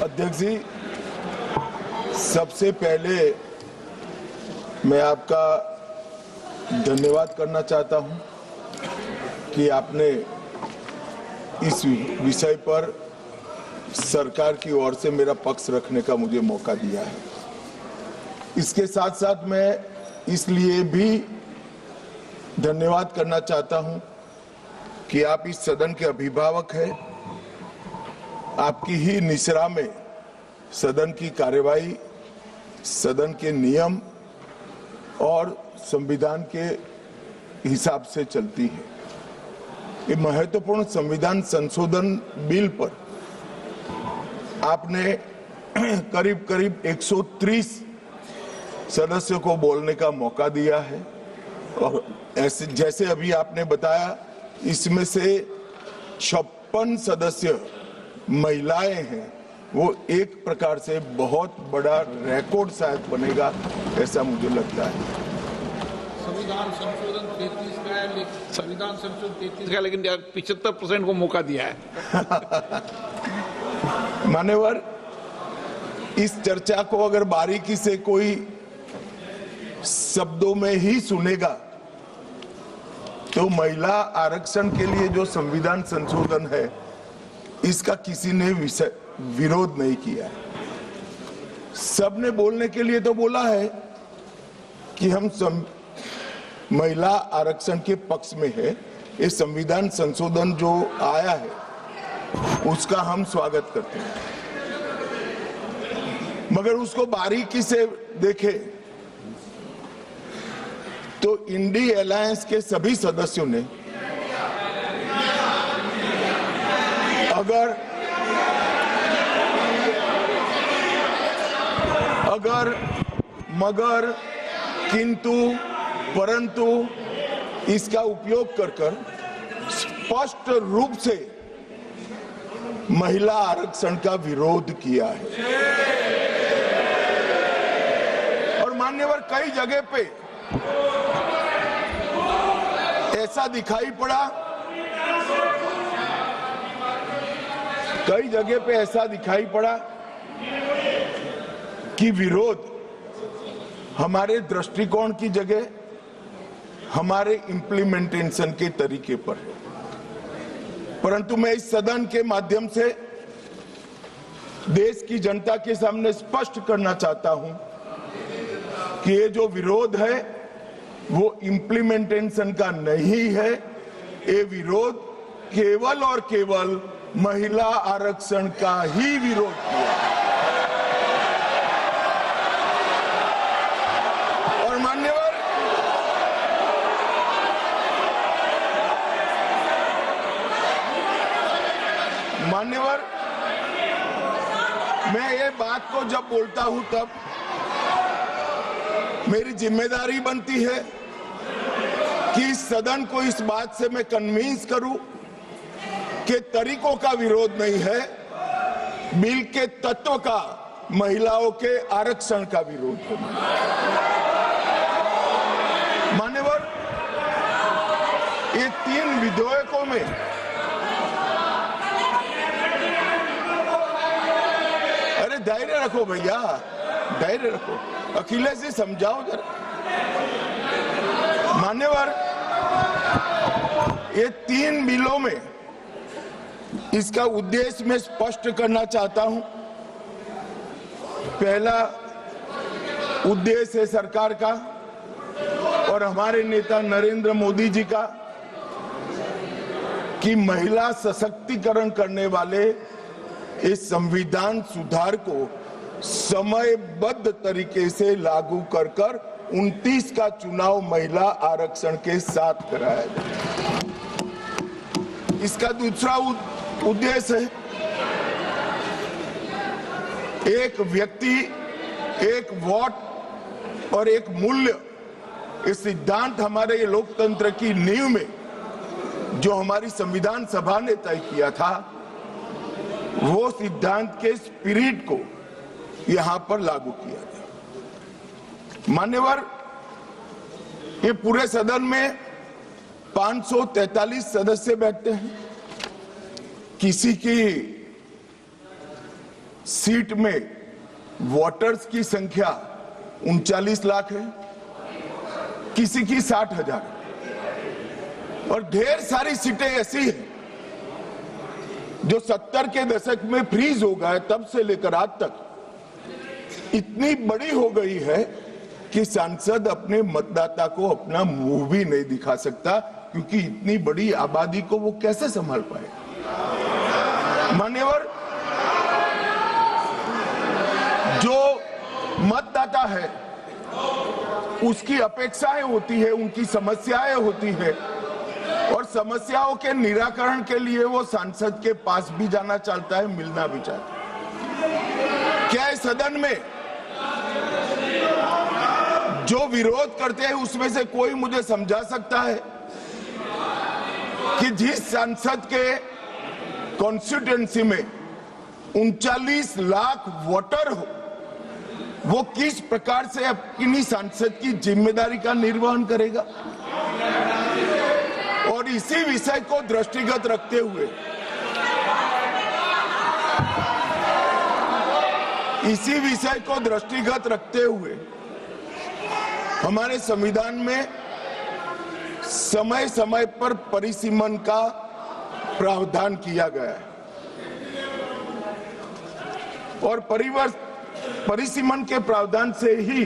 अध्यक्ष जी, सबसे पहले मैं आपका धन्यवाद करना चाहता हूं कि आपने इस विषय पर सरकार की ओर से मेरा पक्ष रखने का मुझे मौका दिया है। इसके साथ साथ मैं इसलिए भी धन्यवाद करना चाहता हूं कि आप इस सदन के अभिभावक हैं। आपकी ही निसरा में सदन की कार्यवाही, सदन के नियम और संविधान के हिसाब से चलती है। ये महत्वपूर्ण संविधान संशोधन बिल पर आपने करीब करीब 130 सदस्यों को बोलने का मौका दिया है और ऐसे जैसे अभी आपने बताया, इसमें से 56 सदस्य महिलाएं हैं। वो एक प्रकार से बहुत बड़ा रिकॉर्ड शायद बनेगा, ऐसा मुझे लगता है। संविधान संशोधन 33 का है, संविधान संशोधन 33 का, लेकिन 75% को मौका दिया है। मान्यवर, इस चर्चा को अगर बारीकी से कोई शब्दों में ही सुनेगा तो महिला आरक्षण के लिए जो संविधान संशोधन है, इसका किसी ने विरोध नहीं किया है। सबने बोलने के लिए तो बोला है कि हम महिला आरक्षण के पक्ष में है। ये संविधान संशोधन जो आया है उसका हम स्वागत करते हैं, मगर उसको बारीकी से देखें तो इंडी अलायंस के सभी सदस्यों ने अगर मगर किंतु परंतु इसका उपयोग कर स्पष्ट रूप से महिला आरक्षण का विरोध किया है। और मान्यवर, कई जगह पे ऐसा दिखाई पड़ा, कि विरोध हमारे दृष्टिकोण की जगह हमारे इम्प्लीमेंटेशन के तरीके पर है। परंतु मैं इस सदन के माध्यम से देश की जनता के सामने स्पष्ट करना चाहता हूं कि ये जो विरोध है वो इम्प्लीमेंटेशन का नहीं है। ये विरोध केवल और केवल महिला आरक्षण का ही विरोध किया। और मान्यवर, मैं ये बात को जब बोलता हूं तब मेरी जिम्मेदारी बनती है कि इस सदन को इस बात से मैं कन्विंस करूं कि तरीकों का विरोध नहीं है, बिल के तत्व का, महिलाओं के आरक्षण का विरोध है। मान्यवर, ये 3 विधेयकों में अरे धैर्य रखो भैया, धैर्य रखो। अखिलेश जी समझाओ जरा। मान्यवर, ये 3 बिलों में इसका उद्देश्य मैं स्पष्ट करना चाहता हूं। पहला उद्देश्य है सरकार का और हमारे नेता नरेंद्र मोदी जी का कि महिला सशक्तिकरण करने वाले इस संविधान सुधार को समयबद्ध तरीके से लागू कर 29 का चुनाव महिला आरक्षण के साथ कराया जाए। इसका दूसरा उद्देश्य है एक व्यक्ति, एक वोट और एक मूल्य। इस सिद्धांत हमारे ये लोकतंत्र की नींव में जो हमारी संविधान सभा ने तय किया था, वो सिद्धांत के स्पिरिट को यहां पर लागू किया गया। मान्यवर, ये पूरे सदन में 543 सदस्य बैठते हैं। किसी की सीट में वोटर्स की संख्या 39 लाख है, किसी की 60,000, और ढेर सारी सीटें ऐसी हैं जो 70 के दशक में फ्रीज हो गए, तब से लेकर आज तक इतनी बड़ी हो गई है कि सांसद अपने मतदाता को अपना मुंह भी नहीं दिखा सकता, क्योंकि इतनी बड़ी आबादी को वो कैसे संभाल पाए। मान्यवर, जो मतदाता है उसकी अपेक्षाएं होती है, उनकी समस्याएं होती है, और समस्याओं के निराकरण के लिए वो सांसद के पास भी जाना चाहता है, मिलना भी चाहता है। क्या इस सदन में जो विरोध करते हैं उसमें से कोई मुझे समझा सकता है कि जिस सांसद के कॉन्स्टिट्यूएंसी में 39 लाख वोटर हो, वो किस प्रकार से अपनी सांसद की जिम्मेदारी का निर्वहन करेगा? और इसी विषय को दृष्टिगत रखते हुए हमारे संविधान में समय समय पर परिसीमन का प्रावधान किया गया है, और परिसीमन के प्रावधान से ही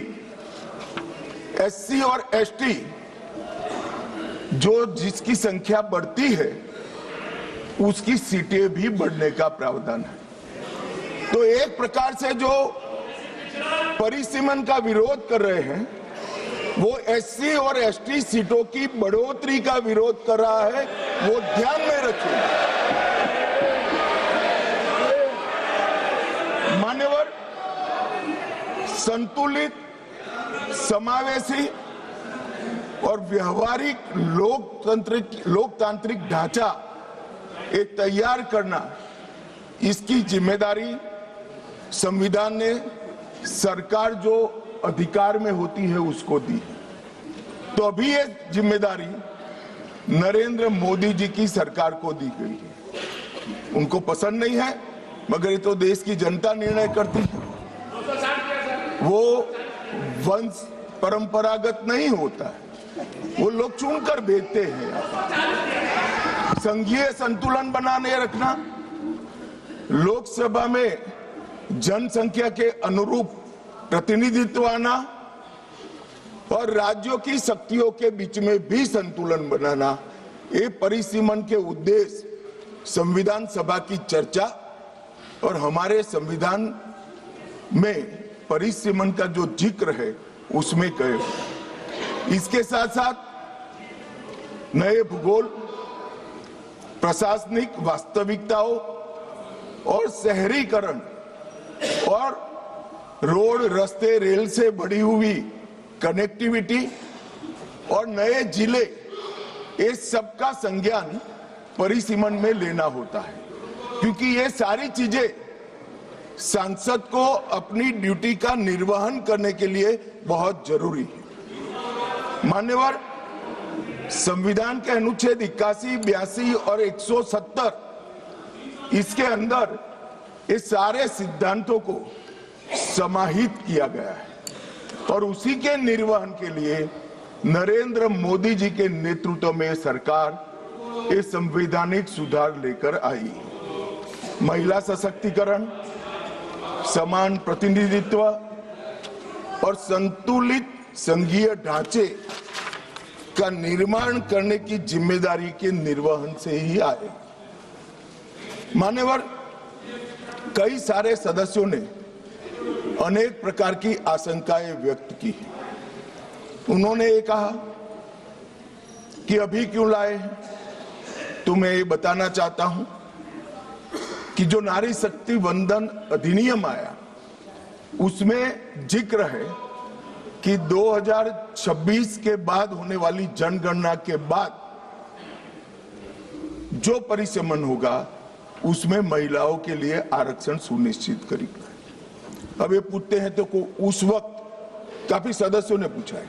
एससी और एसटी जिसकी संख्या बढ़ती है उसकी सीटें भी बढ़ने का प्रावधान है। तो एक प्रकार से जो परिसीमन का विरोध कर रहे हैं वो एससी और एसटी सीटों की बढ़ोतरी का विरोध कर रहा है, वो ध्यान में रखिए। मान्यवर, संतुलित, समावेशी और व्यवहारिक लोकतांत्रिक ढांचा एक तैयार करना, इसकी जिम्मेदारी संविधान ने सरकार जो अधिकार में होती है उसको दी। तो अभी ये जिम्मेदारी नरेंद्र मोदी जी की सरकार को दी गई है। उनको पसंद नहीं है, मगर ये तो देश की जनता निर्णय करती है। वो वंश परंपरागत नहीं होता है, वो लोग चुनकर भेजते हैं। संघीय संतुलन बनाने रखना, लोकसभा में जनसंख्या के अनुरूप प्रतिनिधित्व आना और राज्यों की शक्तियों के बीच में भी संतुलन बनाना, ये परिसीमन के उद्देश्य संविधान सभा की चर्चा और हमारे संविधान में परिसीमन का जो जिक्र है उसमें कहे। इसके साथ साथ नए भूगोल, प्रशासनिक वास्तविकताओं और शहरीकरण और रोड, रास्ते, रेल से बढ़ी हुई कनेक्टिविटी और नए जिले, ये सबका संज्ञान परिसीमन में लेना होता है, क्योंकि ये सारी चीजें सांसद को अपनी ड्यूटी का निर्वहन करने के लिए बहुत जरूरी है। मान्यवर, संविधान के अनुच्छेद 81, 82 और 170 इसके अंदर इस सारे सिद्धांतों को समाहित किया गया है, और उसी के निर्वहन के लिए नरेंद्र मोदी जी के नेतृत्व में सरकार ये संवैधानिक सुधार लेकर आई। महिला सशक्तिकरण, समान प्रतिनिधित्व और संतुलित संघीय ढांचे का निर्माण करने की जिम्मेदारी के निर्वहन से ही आए। मान्यवर, कई सारे सदस्यों ने अनेक प्रकार की आशंकाएं व्यक्त की। उन्होंने ये कहा कि अभी क्यों लाए, तो मैं ये बताना चाहता हूं कि जो नारी शक्ति वंदन अधिनियम आया उसमें जिक्र है कि 2026 के बाद होने वाली जनगणना के बाद जो परिसीमन होगा उसमें महिलाओं के लिए आरक्षण सुनिश्चित करेगा। अब ये पूछते हैं तो उस वक्त काफी सदस्यों ने पूछा है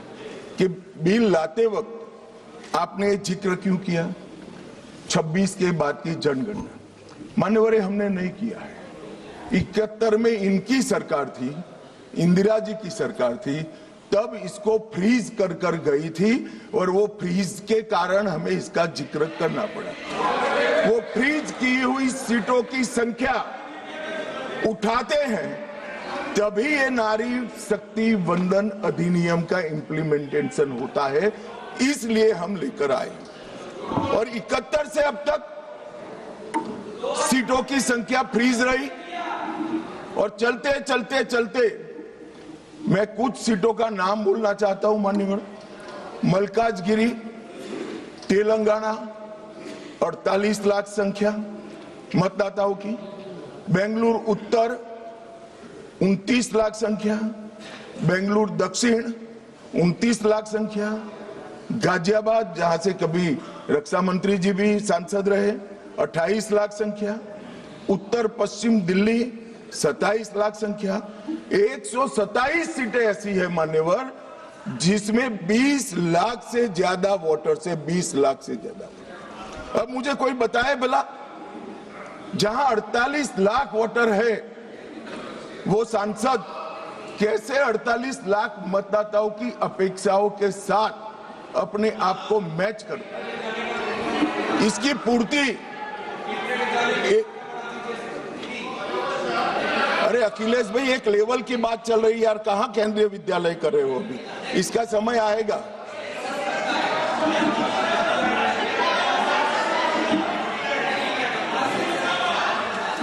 कि बिल लाते वक्त आपने जिक्र क्यों किया 26 के बाद की जनगणना। मान्यवर, हमने नहीं किया है। 71 में इनकी सरकार थी, इंदिरा जी की सरकार थी, तब इसको फ्रीज कर गई थी और वो फ्रीज के कारण हमें इसका जिक्र करना पड़ा। वो फ्रीज की हुई सीटों की संख्या उठाते हैं तभी ये नारी शक्ति वंदन अधिनियम का इम्प्लीमेंटेशन होता है, इसलिए हम लेकर आए। और 71 से अब तक सीटों की संख्या फ्रीज रही और चलते चलते चलते मैं कुछ सीटों का नाम बोलना चाहता हूं माननीय। मलकाजगिरी तेलंगाना 48 लाख संख्या मतदाताओं की, बेंगलुरु उत्तर 29 लाख संख्या, बेंगलुरु दक्षिण 29 लाख संख्या, गाजियाबाद जहां से कभी रक्षा मंत्री जी भी सांसद रहे 28 लाख संख्या, उत्तर पश्चिम दिल्ली 27 लाख संख्या। 127 सीटें ऐसी है मान्यवर जिसमें 20 लाख से ज्यादा वोटर्स है, 20 लाख से ज्यादा। अब मुझे कोई बताए भला, जहां 48 लाख वोटर है वो सांसद कैसे 48 लाख मतदाताओं की अपेक्षाओं के साथ अपने आप को मैच करता है? इसकी पूर्ति अरे अखिलेश भाई, एक लेवल की बात चल रही है यार, कहां केंद्रीय विद्यालय कर रहे हो अभी? इसका समय आएगा।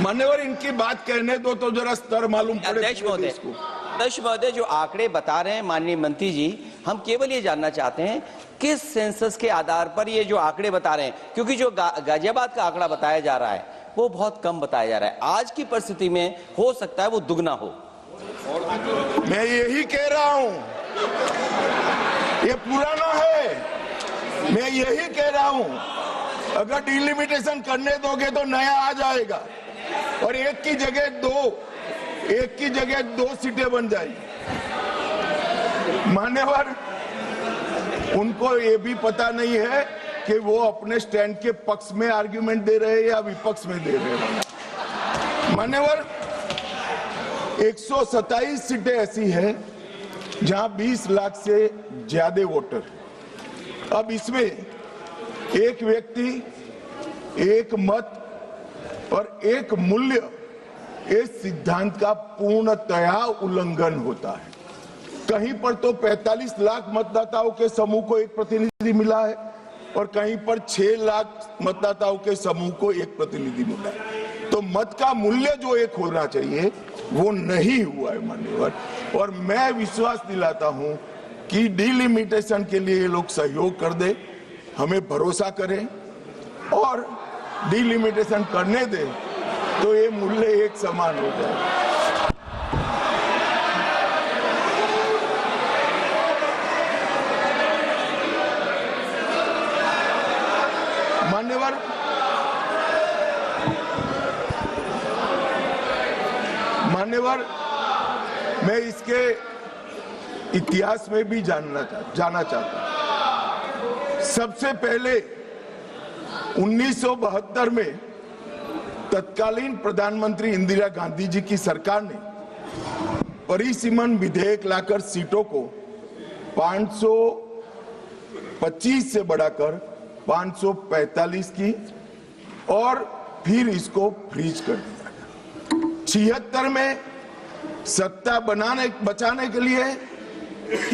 मान्यवर, इनकी बात कहने दो तो जरा स्तर मालूम पड़े। अध्यक्ष महोदय, जो आंकड़े बता रहे हैं माननीय मंत्री जी, हम केवल ये जानना चाहते हैं किस सेंसस के आधार पर ये जो आंकड़े बता रहे हैं, क्योंकि जो गाजियाबाद का आंकड़ा बताया जा रहा है वो बहुत कम बताया जा रहा है। आज की परिस्थिति में हो सकता है वो दुगना हो। मैं यही कह रहा हूं, ये पुराना है, मैं यही कह रहा हूं। अगर डिलिमिटेशन करने दोगे तो नया आ जाएगा और एक की जगह दो सीटें बन जाएगी। मान्यवर, उनको ये भी पता नहीं है कि वो अपने स्टैंड के पक्ष में आर्ग्यूमेंट दे रहे हैं या विपक्ष में दे रहे हैं। मान्यवर, 127 सीटें ऐसी हैं जहां 20 लाख से ज्यादा वोटर। अब इसमें एक व्यक्ति, एक मत और एक मूल्य, इस सिद्धांत का पूर्णतया उल्लंघन होता है। कहीं पर तो 45 लाख मतदाताओं के समूह को एक प्रतिनिधि मिला है और कहीं पर 6 लाख मतदाताओं के समूह को एक प्रतिनिधि मिला है। तो मत का मूल्य जो एक होना चाहिए वो नहीं हुआ है मान्यवर। और मैं विश्वास दिलाता हूं कि डिलिमिटेशन के लिए ये लोग सहयोग कर दे, हमें भरोसा करें और डिलिमिटेशन करने दे तो ये मूल्य एक समान हो जाए। मान्यवर, मैं इसके इतिहास में भी जाना चाहता हूं। सबसे पहले 1972 में तत्कालीन प्रधानमंत्री इंदिरा गांधी जी की सरकार ने परिसीमन विधेयक लाकर सीटों को 525 से बढ़ाकर 545 की और फिर इसको फ्रीज कर दिया। 76 में सत्ता बचाने के लिए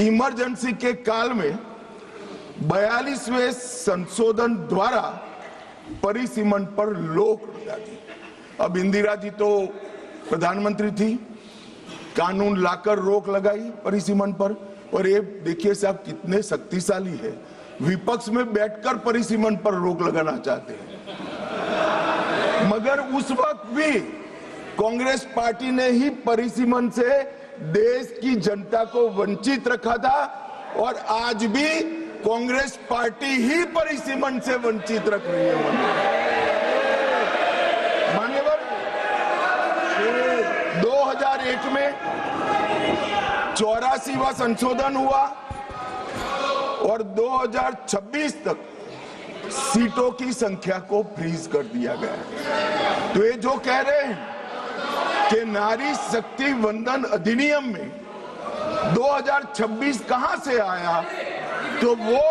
इमरजेंसी के काल में 42वें संशोधन द्वारा परिसीमन पर रोक लगा दी। अब इंदिरा जी तो प्रधानमंत्री थी, कानून लाकर रोक लगाई परिसीमन पर। और ये देखिए साहब कितने शक्तिशाली है, विपक्ष में बैठकर परिसीमन पर रोक लगाना चाहते हैं। मगर उस वक्त भी कांग्रेस पार्टी ने ही परिसीमन से देश की जनता को वंचित रखा था और आज भी कांग्रेस पार्टी ही परिसीमन से वंचित रख रही है। मान्यवर, 2001 में 84वां संशोधन हुआ और 2026 तक सीटों की संख्या को फ्रीज कर दिया गया। तो ये जो कह रहे हैं कि नारी शक्ति वंदन अधिनियम में 2026 कहां से आया, तो वो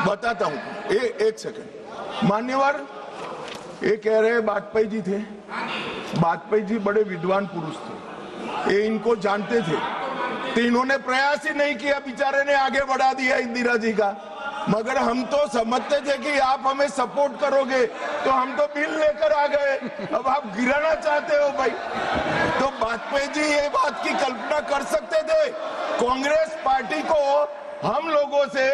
बताता हूं एक सेकंड। मान्यवर, ये कह रहे वाजपेयी जी थे, वाजपेयी जी बड़े विद्वान पुरुष थे, ये इनको जानते थे, तो इन्होंने प्रयास ही नहीं किया, बेचारे ने आगे बढ़ा दिया इंदिरा जी का। मगर हम तो समझते थे कि आप हमें सपोर्ट करोगे, तो हम तो बिल लेकर आ गए, अब आप गिराना चाहते हो भाई। तो वाजपेयी जी ये बात की कल्पना कर सकते थे। कांग्रेस पार्टी को हम लोगों से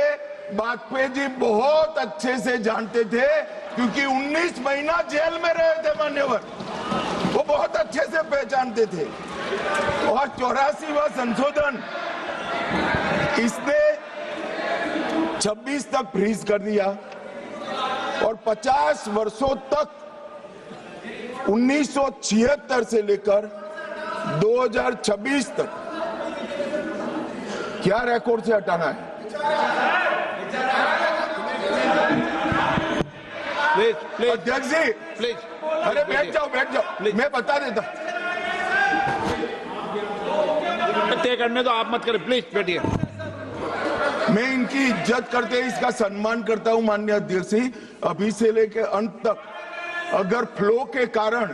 वाजपेयी जी बहुत अच्छे से जानते थे, क्योंकि 19 महीना जेल में रहे थे मान्यवर, वो बहुत अच्छे से पहचानते थे। और 84वां संशोधन इसने 26 तक फ्रीज कर दिया और 50 वर्षों तक 1976 से लेकर 2026 तक क्या रिकॉर्ड से हटाना है? प्लीज अध्यक्ष जी, प्लीज, अरे बैठ जाओ, मैं बता देता। तय करने तो आप मत करें, प्लीज बैठिए। मैं इनकी इज्जत करते इसका सम्मान करता हूं माननीय अध्यक्ष जी। अभी से लेकर अंत तक अगर फ्लो के कारण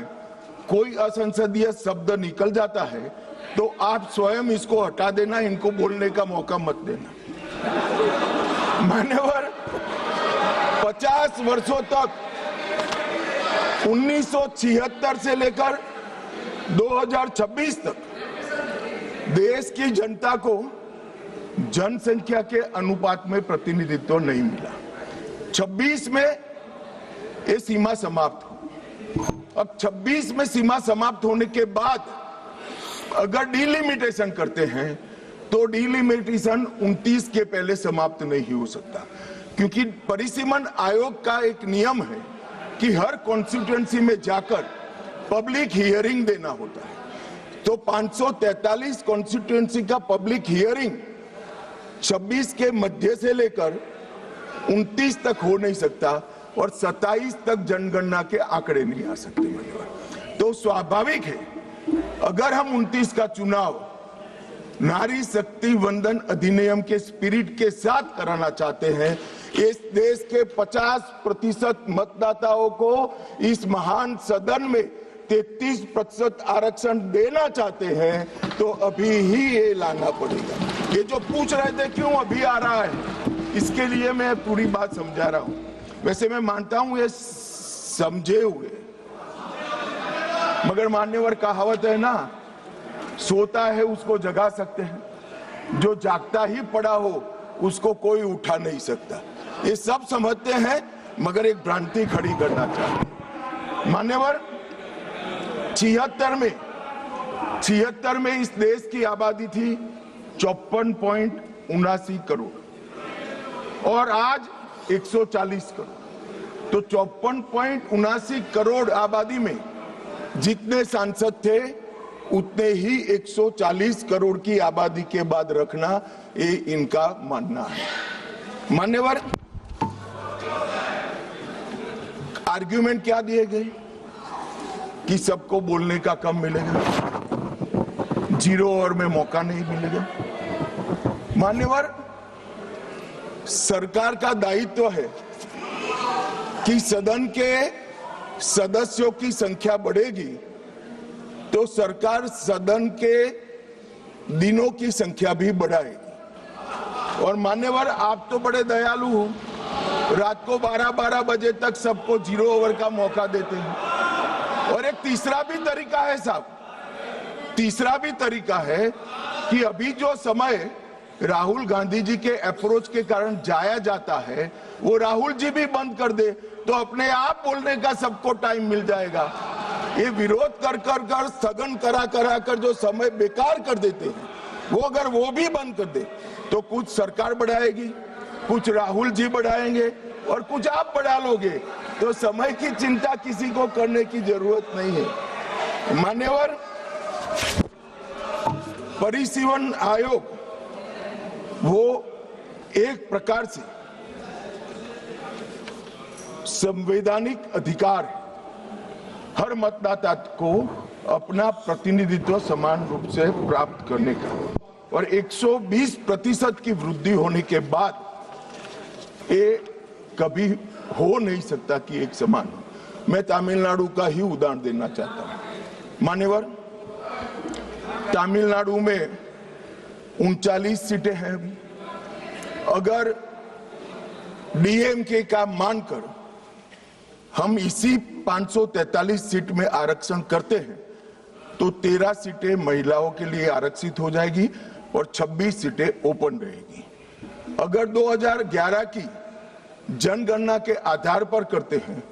कोई असंसदीय शब्द निकल जाता है तो आप स्वयं इसको हटा देना, इनको बोलने का मौका मत देना। मान्यवर, 50 वर्षों तक 1976 से लेकर 2026 तक देश की जनता को जनसंख्या के अनुपात में प्रतिनिधित्व नहीं मिला। 26 में ये सीमा समाप्त हो। अब 26 में सीमा समाप्त होने के बाद अगर डिलिमिटेशन करते हैं तो डिलिमिटेशन 29 के पहले समाप्त नहीं हो सकता, क्योंकि परिसीमन आयोग का एक नियम है कि हर कॉन्स्टिट्यूएंसी में जाकर पब्लिक हियरिंग देना होता है। तो 543 कॉन्स्टिट्यूएंसी का पब्लिक हियरिंग 26 के मध्य से लेकर 29 तक हो नहीं सकता और 27 तक जनगणना के आंकड़े नहीं आ सकते। तो स्वाभाविक है अगर हम 29 का चुनाव नारी शक्ति वंदन अधिनियम के स्पिरिट के साथ कराना चाहते हैं, इस देश के 50% मतदाताओं को इस महान सदन में 33% आरक्षण देना चाहते हैं, तो अभी ही ये लाना पड़ेगा। ये जो पूछ रहे थे क्यों अभी आ रहा है, इसके लिए मैं पूरी बात समझा रहा हूं। वैसे मैं मानता हूं ये समझे हुए, मगर मान्यवर कहावत है ना, सोता है उसको जगा सकते हैं, जो जागता ही पड़ा हो उसको कोई उठा नहीं सकता। ये सब समझते हैं मगर एक भ्रांति खड़ी करना चाहते हैं। मान्यवर, 76 में इस देश की आबादी थी 54.79 करोड़ और आज 140 करोड़। तो 54.79 करोड़ आबादी में जितने सांसद थे उतने ही 140 करोड़ की आबादी के बाद रखना, ये इनका मानना है। मान्यवर, आर्ग्यूमेंट क्या दिए गए कि सबको बोलने का कम मिलेगा, 0 ओवर में मौका नहीं मिलेगा। मान्यवर, सरकार का दायित्व है कि सदन के सदस्यों की संख्या बढ़ेगी तो सरकार सदन के दिनों की संख्या भी बढ़ाएगी। और मान्यवर, आप तो बड़े दयालु हो, रात को 12-12 बजे तक सबको 0 ओवर का मौका देते हैं। और एक तीसरा भी तरीका है साहब, तीसरा भी तरीका है कि अभी जो समय राहुल गांधी जी के अप्रोच के कारण जाया जाता है वो राहुल जी भी बंद कर दे तो अपने आप बोलने का सबको टाइम मिल जाएगा। ये विरोध कर स्थगन करा कर जो समय बेकार कर देते हैं, वो अगर वो भी बंद कर दे तो कुछ सरकार बढ़ाएगी, कुछ राहुल जी बढ़ाएंगे और कुछ आप बढ़ा लोगे, तो समय की चिंता किसी को करने की जरूरत नहीं है। मान्यवर, परिसीमन आयोग वो एक प्रकार से संवैधानिक अधिकार है हर मतदाता को अपना प्रतिनिधित्व समान रूप से प्राप्त करने का, और 120% की वृद्धि होने के बाद ये कभी हो नहीं सकता कि एक समान हो। मैं तमिलनाडु का ही उदाहरण देना चाहता हूं। मान्यवर, तमिलनाडु में 39 सीटें हैं अभी। अगर डीएमके का मानकर हम इसी 543 सीट में आरक्षण करते हैं तो 13 सीटें महिलाओं के लिए आरक्षित हो जाएगी और 26 सीटें ओपन रहेगी। अगर 2011 की जनगणना के आधार पर करते हैं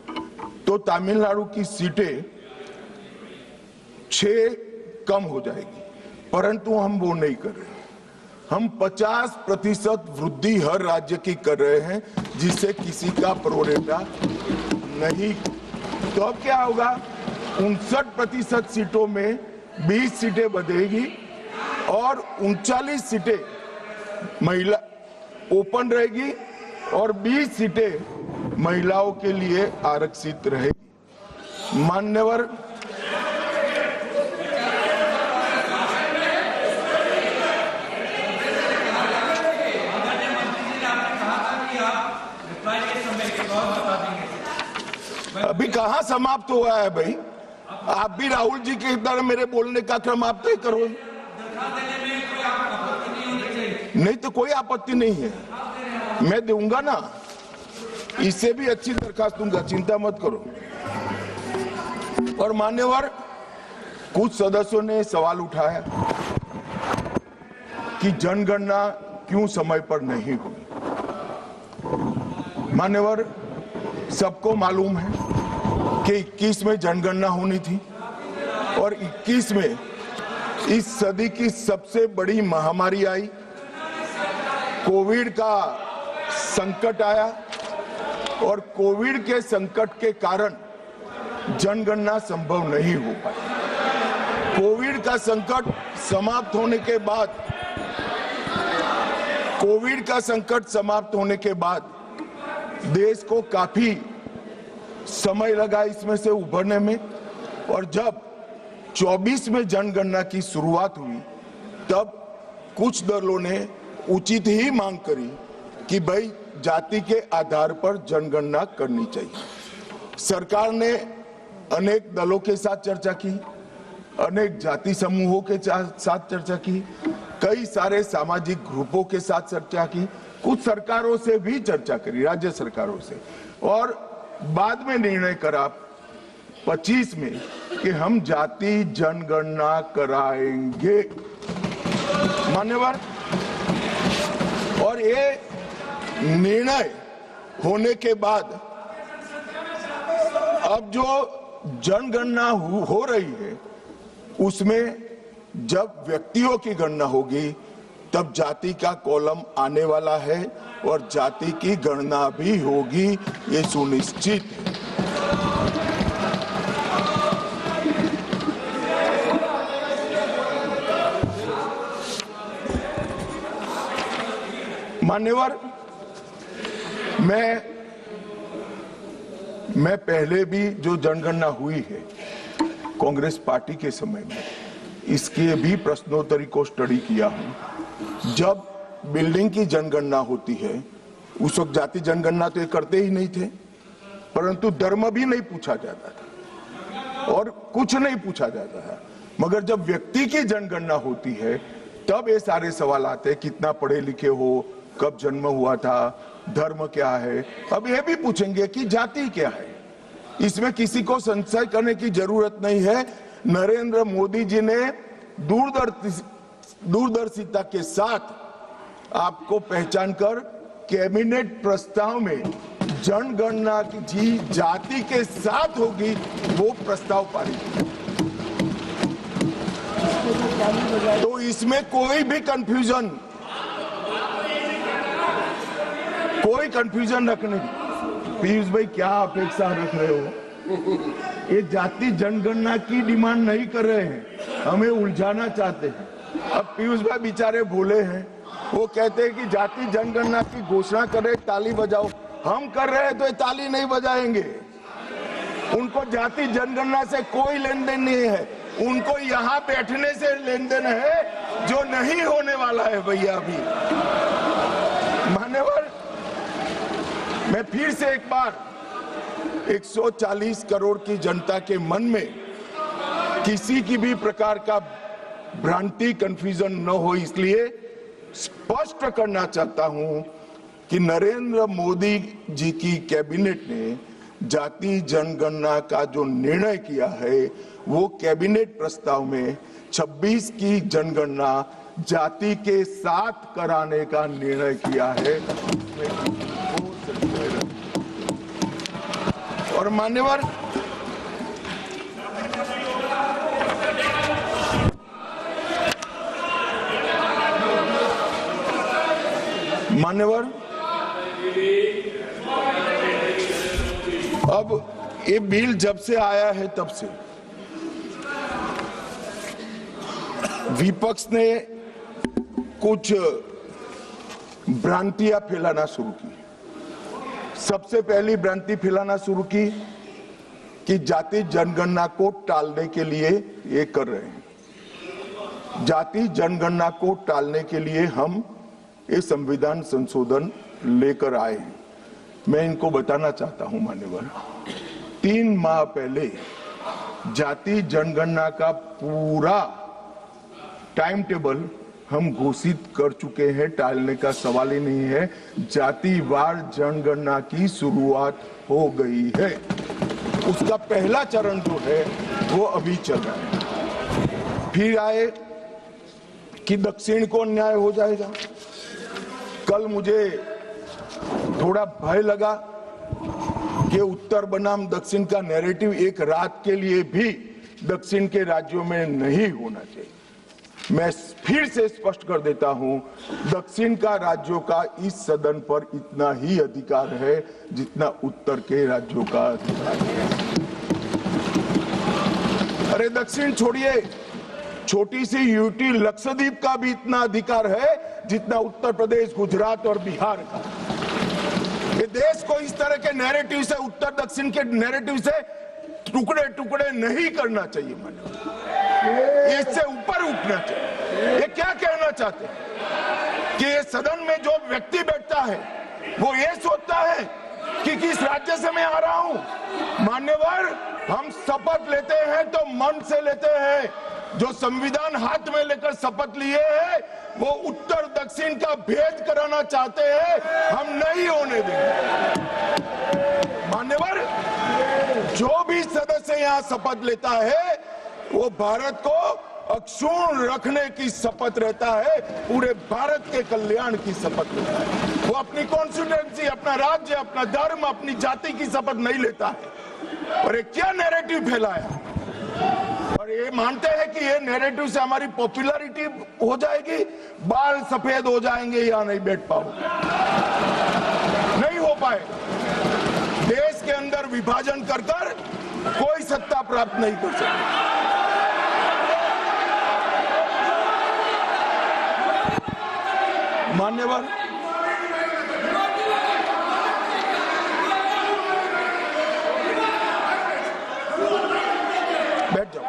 तो तमिलनाडु की सीटें 6 कम हो जाएगी, परंतु हम वो नहीं कर रहे। हम 50% वृद्धि हर राज्य की कर रहे हैं, जिससे किसी का प्रोरेटा नहीं। तो अब क्या होगा, 59% सीटों में 20 सीटें बढ़ेगी और 39 सीटें महिला ओपन रहेगी और 20 सीटें महिलाओं के लिए आरक्षित रहेगी। मान्यवर, अभी कहां समाप्त हुआ है भाई? आप भी राहुल जी की तरह मेरे बोलने का क्रम आप तय करो। नहीं तो कोई आपत्ति नहीं है, मैं दूंगा ना, इससे भी अच्छी दरखास्त दूंगा, चिंता मत करो। और मान्यवर, कुछ सदस्यों ने सवाल उठाया कि जनगणना क्यों समय पर नहीं हुई। मान्यवर, सबको मालूम है कि 21 में जनगणना होनी थी और 21 में इस सदी की सबसे बड़ी महामारी आई, कोविड का संकट आया और कोविड के संकट के कारण जनगणना संभव नहीं हो पाई। कोविड का संकट समाप्त होने के बाद देश को काफी समय लगा इसमें से उभरने में, और जब 24 में जनगणना की शुरुआत हुई तब कुछ दलों ने उचित ही मांग करी कि भाई जाति के आधार पर जनगणना करनी चाहिए। सरकार ने अनेक दलों के साथ चर्चा की, अनेक जाति समूहों के साथ चर्चा की, कई सारे सामाजिक ग्रुपों के साथ चर्चा की, कुछ सरकारों से भी चर्चा करी, राज्य सरकारों से, और बाद में निर्णय करा 25 में कि हम जाति जनगणना कराएंगे। मान्यवर, और ये निर्णय होने के बाद अब जो जनगणना हो रही है उसमें जब व्यक्तियों की गणना होगी तब जाति का कॉलम आने वाला है और जाति की गणना भी होगी, ये सुनिश्चित है। मान्यवर, मैं पहले भी जो जनगणना हुई है कांग्रेस पार्टी के समय में, इसके भी प्रश्नोत्तरी को स्टडी किया हूं। जब बिल्डिंग की जनगणना होती है उस वक्त जाति जनगणना तो ये करते ही नहीं थे, परंतु धर्म भी नहीं पूछा जाता था और कुछ नहीं पूछा जाता था। मगर जब व्यक्ति की जनगणना होती है तब ये सारे सवाल आते हैं, कितना पढ़े लिखे हो, कब जन्म हुआ था, धर्म क्या है। अब ये भी पूछेंगे कि जाति क्या है। इसमें किसी को संशय करने की जरूरत नहीं है। नरेंद्र मोदी जी ने दूरदर्शिता के साथ आपको पहचान कर कैबिनेट प्रस्ताव में जनगणना की जाति के साथ होगी वो प्रस्ताव पारित किया। तो इसमें कोई कंफ्यूजन रखने की। पीयूष भाई, क्या अपेक्षा रख रहे हो? ये जाति जनगणना की डिमांड नहीं कर रहे हैं, हमें उलझाना चाहते हैं। अब पीयूष भाई बेचारे भोले हैं, वो कहते हैं कि जाति जनगणना की घोषणा करे, ताली बजाओ। हम कर रहे हैं तो ये ताली नहीं बजाएंगे। उनको जाति जनगणना से कोई लेन देन नहीं है, उनको यहाँ बैठने से लेन देन है जो नहीं होने वाला है भैया। अभी मान्यवर, मैं फिर से एक बार 140 करोड़ की जनता के मन में किसी की भी प्रकार का भ्रांति, कंफ्यूजन न हो, इसलिए स्पष्ट करना चाहता हूं कि नरेंद्र मोदी जी की कैबिनेट ने जाति जनगणना का जो निर्णय किया है, वो कैबिनेट प्रस्ताव में 26 की जनगणना जाति के साथ कराने का निर्णय किया है। और मान्यवर, अब ये बिल जब से आया है तब से विपक्ष ने कुछ भ्रांतियां फैलाना शुरू की। सबसे पहली भ्रांति फैलाना शुरू की कि जाति जनगणना को टालने के लिए ये कर रहे हैं। जाति जनगणना को टालने के लिए हम ये संविधान संशोधन लेकर आए हैं। मैं इनको बताना चाहता हूं मान्यवर, 3 माह पहले जाति जनगणना का पूरा टाइम टेबल हम घोषित कर चुके हैं, टालने का सवाल ही नहीं है। जातिवार जनगणना की शुरुआत हो गई है। उसका पहला चरण जो है वो अभी चल रहा है। फिर आए कि दक्षिण को अन्याय हो जाएगा। कल मुझे थोड़ा भय लगा कि उत्तर बनाम दक्षिण का नैरेटिव एक रात के लिए भी दक्षिण के राज्यों में नहीं होना चाहिए। मैं फिर से स्पष्ट कर देता हूं, दक्षिण का राज्यों का इस सदन पर इतना ही अधिकार है जितना उत्तर के राज्यों का अधिकार है। अरे दक्षिण छोड़िए, छोटी सी यूटी लक्षद्वीप का भी इतना अधिकार है जितना उत्तर प्रदेश, गुजरात और बिहार का। ये देश को इस तरह के नैरेटिव से, उत्तर दक्षिण के नैरेटिव से टुकड़े टुकड़े नहीं करना चाहिए। इससे ऊपर उठना चाहिए। ये क्या कहना चाहते हैं कि ये सदन में जो व्यक्ति बैठता है वो ये सोचता है कि किस राज्य से मैं आ रहा हूं। मान्यवर, हम शपथ लेते हैं तो मन से लेते हैं। जो संविधान हाथ में लेकर शपथ लिए हैं वो उत्तर दक्षिण का भेद कराना चाहते हैं, हम नहीं होने देंगे। मान्यवर, जो भी सदस्य यहाँ शपथ लेता है वो भारत को अक्षुण्ण रखने की शपथ रहता है, पूरे भारत के कल्याण की शपथ लेता है। वो अपनी कॉन्स्टिट्यूएंसी, अपना राज्य, अपना धर्म, अपनी जाति की शपथ नहीं लेता है। और ये क्या नैरेटिव फैलाया, और ये मानते हैं कि ये नैरेटिव से हमारी पॉपुलैरिटी हो जाएगी, बाल सफेद हो जाएंगे, या नहीं बैठ पाओगे। नहीं हो पाए। देश के अंदर विभाजन कर कर कोई सत्ता प्राप्त नहीं कर सकता। मान्यवर, बैठ जाओ।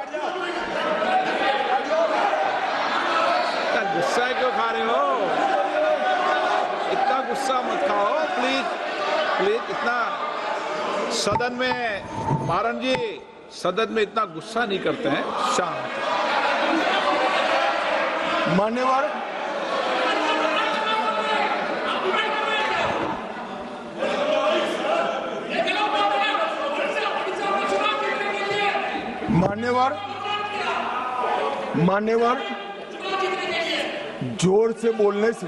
इतना गुस्सा क्यों खा रहे हो? इतना गुस्सा मत खाओ प्लीज, प्लीज। इतना सदन में, मारन जी, सदन में इतना गुस्सा नहीं करते हैं, शांत। मान्यवर, मान्यवर, जोर से बोलने से,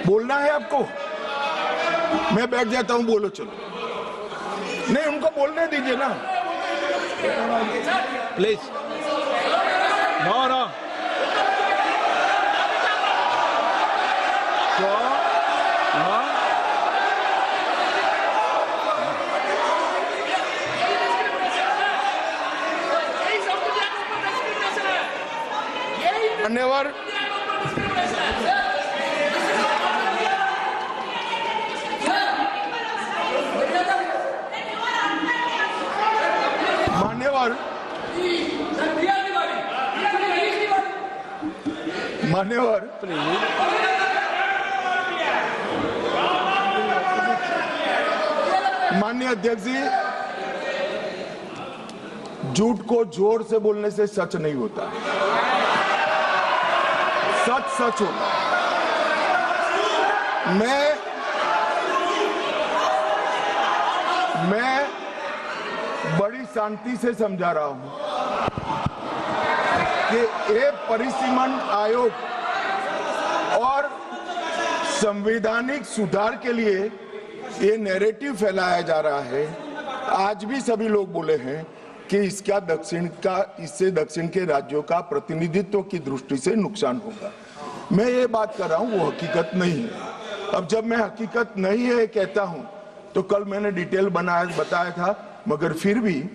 बोलना है आपको, मैं बैठ जाता हूं, बोलो चलो। नहीं, उनको बोलने दीजिए ना प्लीज। नो नो, मान्यवर, मान्यवर, माननीय अध्यक्ष जी, झूठ को जोर से बोलने से सच नहीं होता, सच सच होता। मैं बड़ी शांति से समझा रहा हूं कि ये परिसीमन आयोग और संवैधानिक सुधार के लिए ये नैरेटिव फैलाया जा रहा है। आज भी सभी लोग बोले हैं कि इससे दक्षिण के राज्यों का प्रतिनिधित्व की दृष्टि से नुकसान होगा। मैं ये बात कर रहा हूं, वो हकीकत नहीं है। अब जब मैं हकीकत नहीं है कहता हूं तो कल मैंने डिटेल बताया था, मगर फिर भी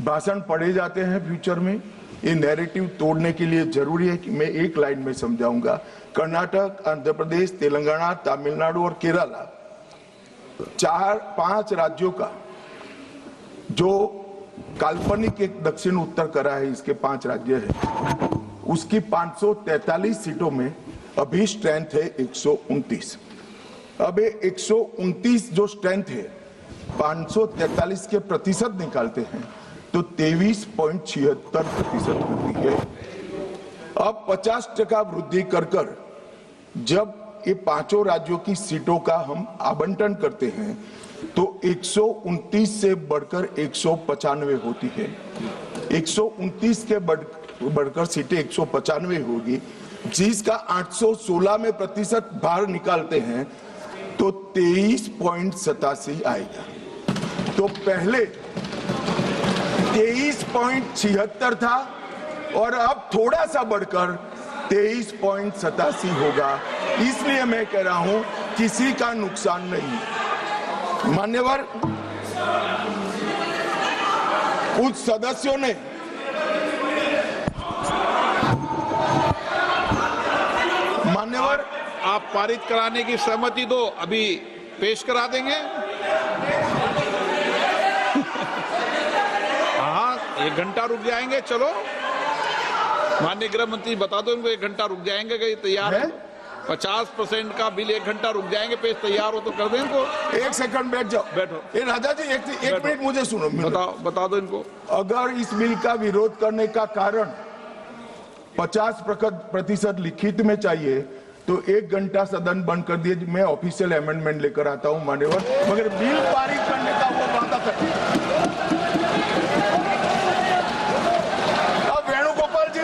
भाषण पढ़े जाते हैं फ्यूचर में। ये नैरेटिव तोड़ने के लिए जरूरी है कि मैं एक लाइन में समझाऊंगा। कर्नाटक, आंध्र प्रदेश, तेलंगाना, तमिलनाडु और केरला, 4-5 राज्यों का जो काल्पनिक एक दक्षिण उत्तर करा है, इसके 5 राज्य है, उसकी 543 सीटों में अभी स्ट्रेंथ है 129। अब 129 जो स्ट्रेंथ है 543 के प्रतिशत निकालते हैं तो 23.76% होती है। अब 50% वृद्धि कर जब ये 5 राज्यों की सीटों का हम आवंटन करते हैं तो 129 से बढ़कर 195 होती है। 129 के बढ़कर सीटें 195 होगी, जिसका 816 में प्रतिशत भार निकालते हैं तो 23.87 आएगा। तो पहले 23.76 था और अब थोड़ा सा बढ़कर 23.87 होगा। इसलिए मैं कह रहा हूं किसी का नुकसान नहीं। मान्यवर, कुछ सदस्यों ने मान्यवर, आप पारित कराने की सहमति दो, अभी पेश करा देंगे। हाँ, 1 घंटा रुक जाएंगे। चलो माननीय गृह मंत्री बता दो इनको, 1 घंटा रुक जाएंगे। कहीं तैयार है? 50% का बिल 1 घंटा रुक जाएंगे। पेश तैयार हो तो कर दें इनको। 1 सेकंड बैठ जाओ। बैठो। राजा जी, एक मिनट मुझे सुनो। बता दो इनको। अगर इस बिल का विरोध करने का कारण 50% लिखित में चाहिए तो 1 घंटा सदन बंद कर दिए। मैं ऑफिशियल अमेंडमेंट लेकर आता हूं मान्यवर, मगर बिल पारित करने का वो वादा करते हैं। अब वेणुगोपाल जी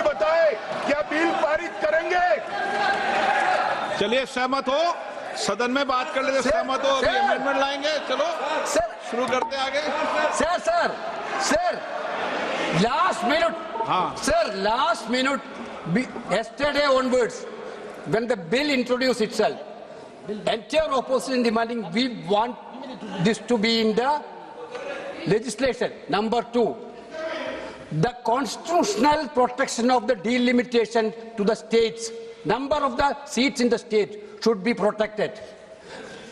बताए क्या बिल पारित करेंगे? चलिए, सहमत हो? सदन में बात कर लेते। सहमत हो? अभी अमेंडमेंट लाएंगे। चलो सर, शुरू करते आगे। सर last minute, हाँ sir, last minute, yesterday onwards, when the bill introduced itself, entire opposition demanding we want this to be in the legislation. Number 2, the constitutional protection of the delimitation to the states, number of the seats in the state should be protected.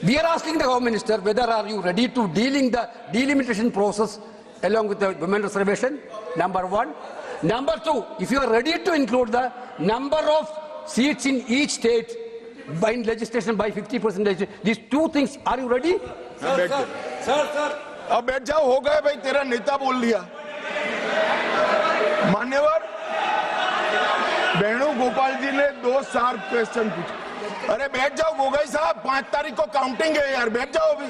We are asking the Home Minister whether are you ready to dealing the delimitation process along with the women reservation, number 1. Number 2, if you are ready to include the number of seats in each state by in legislation by 50%, these 2 things, are you ready? Sir, अब बैठ जाओ। हो गए भाई, तेरा नेता बोल लिया। मान्यवर, वेणुगोपाल जी ने 2 शार्प क्वेश्चन पूछे। अरे बैठ जाओ गोगोई साहब, 5 तारीख को काउंटिंग है यार, बैठ जाओ अभी।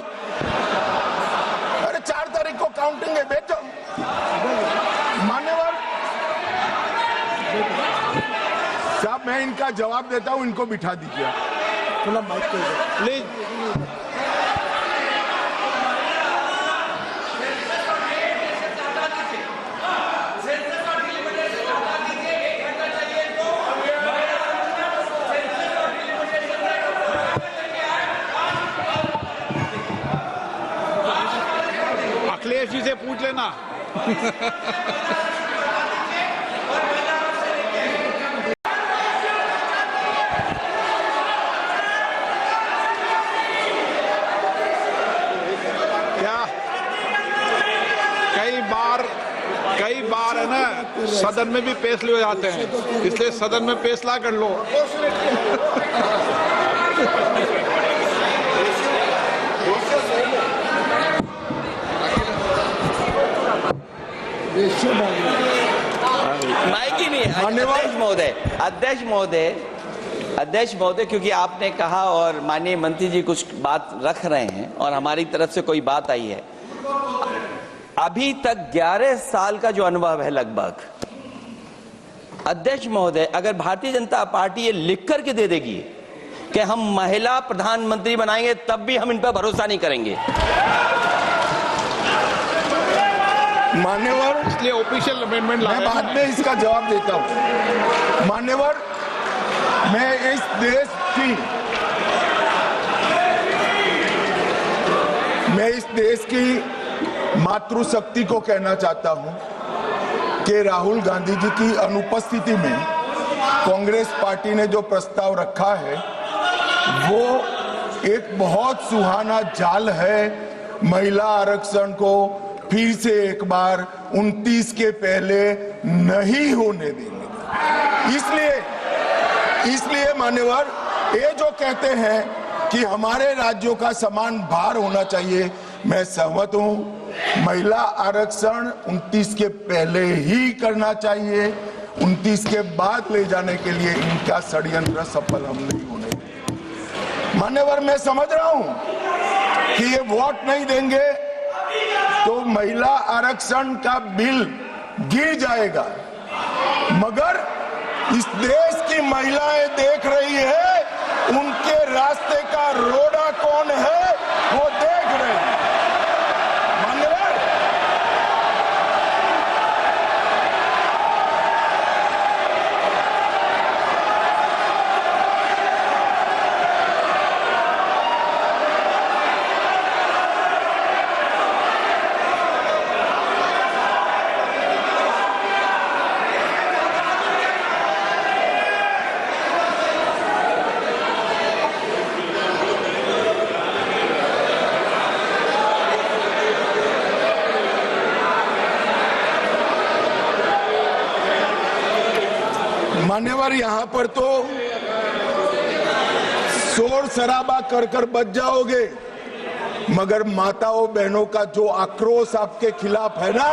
अरे 4 तारीख को काउंटिंग है, बैठ जाओ। मान्यवर साहब, मैं इनका जवाब देता हूं, इनको बिठा दीजिए प्लीज। अखिलेश जी से पूछ लेना। कई बार है ना, सदन में भी पेश ले जाते हैं, इसलिए सदन में फैसला कर लो। माइक ही नहीं। अध्यक्ष महोदय, क्योंकि आपने कहा और माननीय मंत्री जी कुछ बात रख रहे हैं और हमारी तरफ से कोई बात आई है, अभी तक 11 साल का जो अनुभव है लगभग, अध्यक्ष महोदय, अगर भारतीय जनता पार्टी ये लिख करके दे देगी कि हम महिला प्रधानमंत्री बनाएंगे, तब भी हम इन पर भरोसा नहीं करेंगे। मान्यवर, इसलिए ऑफिशियल अमेंडमेंट मैं बाद में इसका जवाब देता हूं। मान्यवर, मैं इस देश की मातृशक्ति को कहना चाहता हूं कि राहुल गांधी जी की अनुपस्थिति में कांग्रेस पार्टी ने जो प्रस्ताव रखा है वो एक बहुत सुहाना जाल है महिला आरक्षण को फिर से एक बार 29 के पहले नहीं होने देने का। इसलिए मान्यवर, ये जो कहते हैं कि हमारे राज्यों का समान भार होना चाहिए, मैं सहमत हूं। महिला आरक्षण 29 के पहले ही करना चाहिए, 29 के बाद ले जाने के लिए इनका षड्यंत्र सफल हम नहीं होने देंगे। मान्यवर, मैं समझ रहा हूं कि ये वोट नहीं देंगे तो महिला आरक्षण का बिल गिर जाएगा, मगर इस देश की महिलाएं देख रही है, उनके रास्ते का रोड़ा कौन है वो देख रहे हैं। मान्यवर, मान्यवर, यहां पर तो शोर शराबा कर बच जाओगे, मगर माताओं बहनों का जो आक्रोश आपके खिलाफ है ना,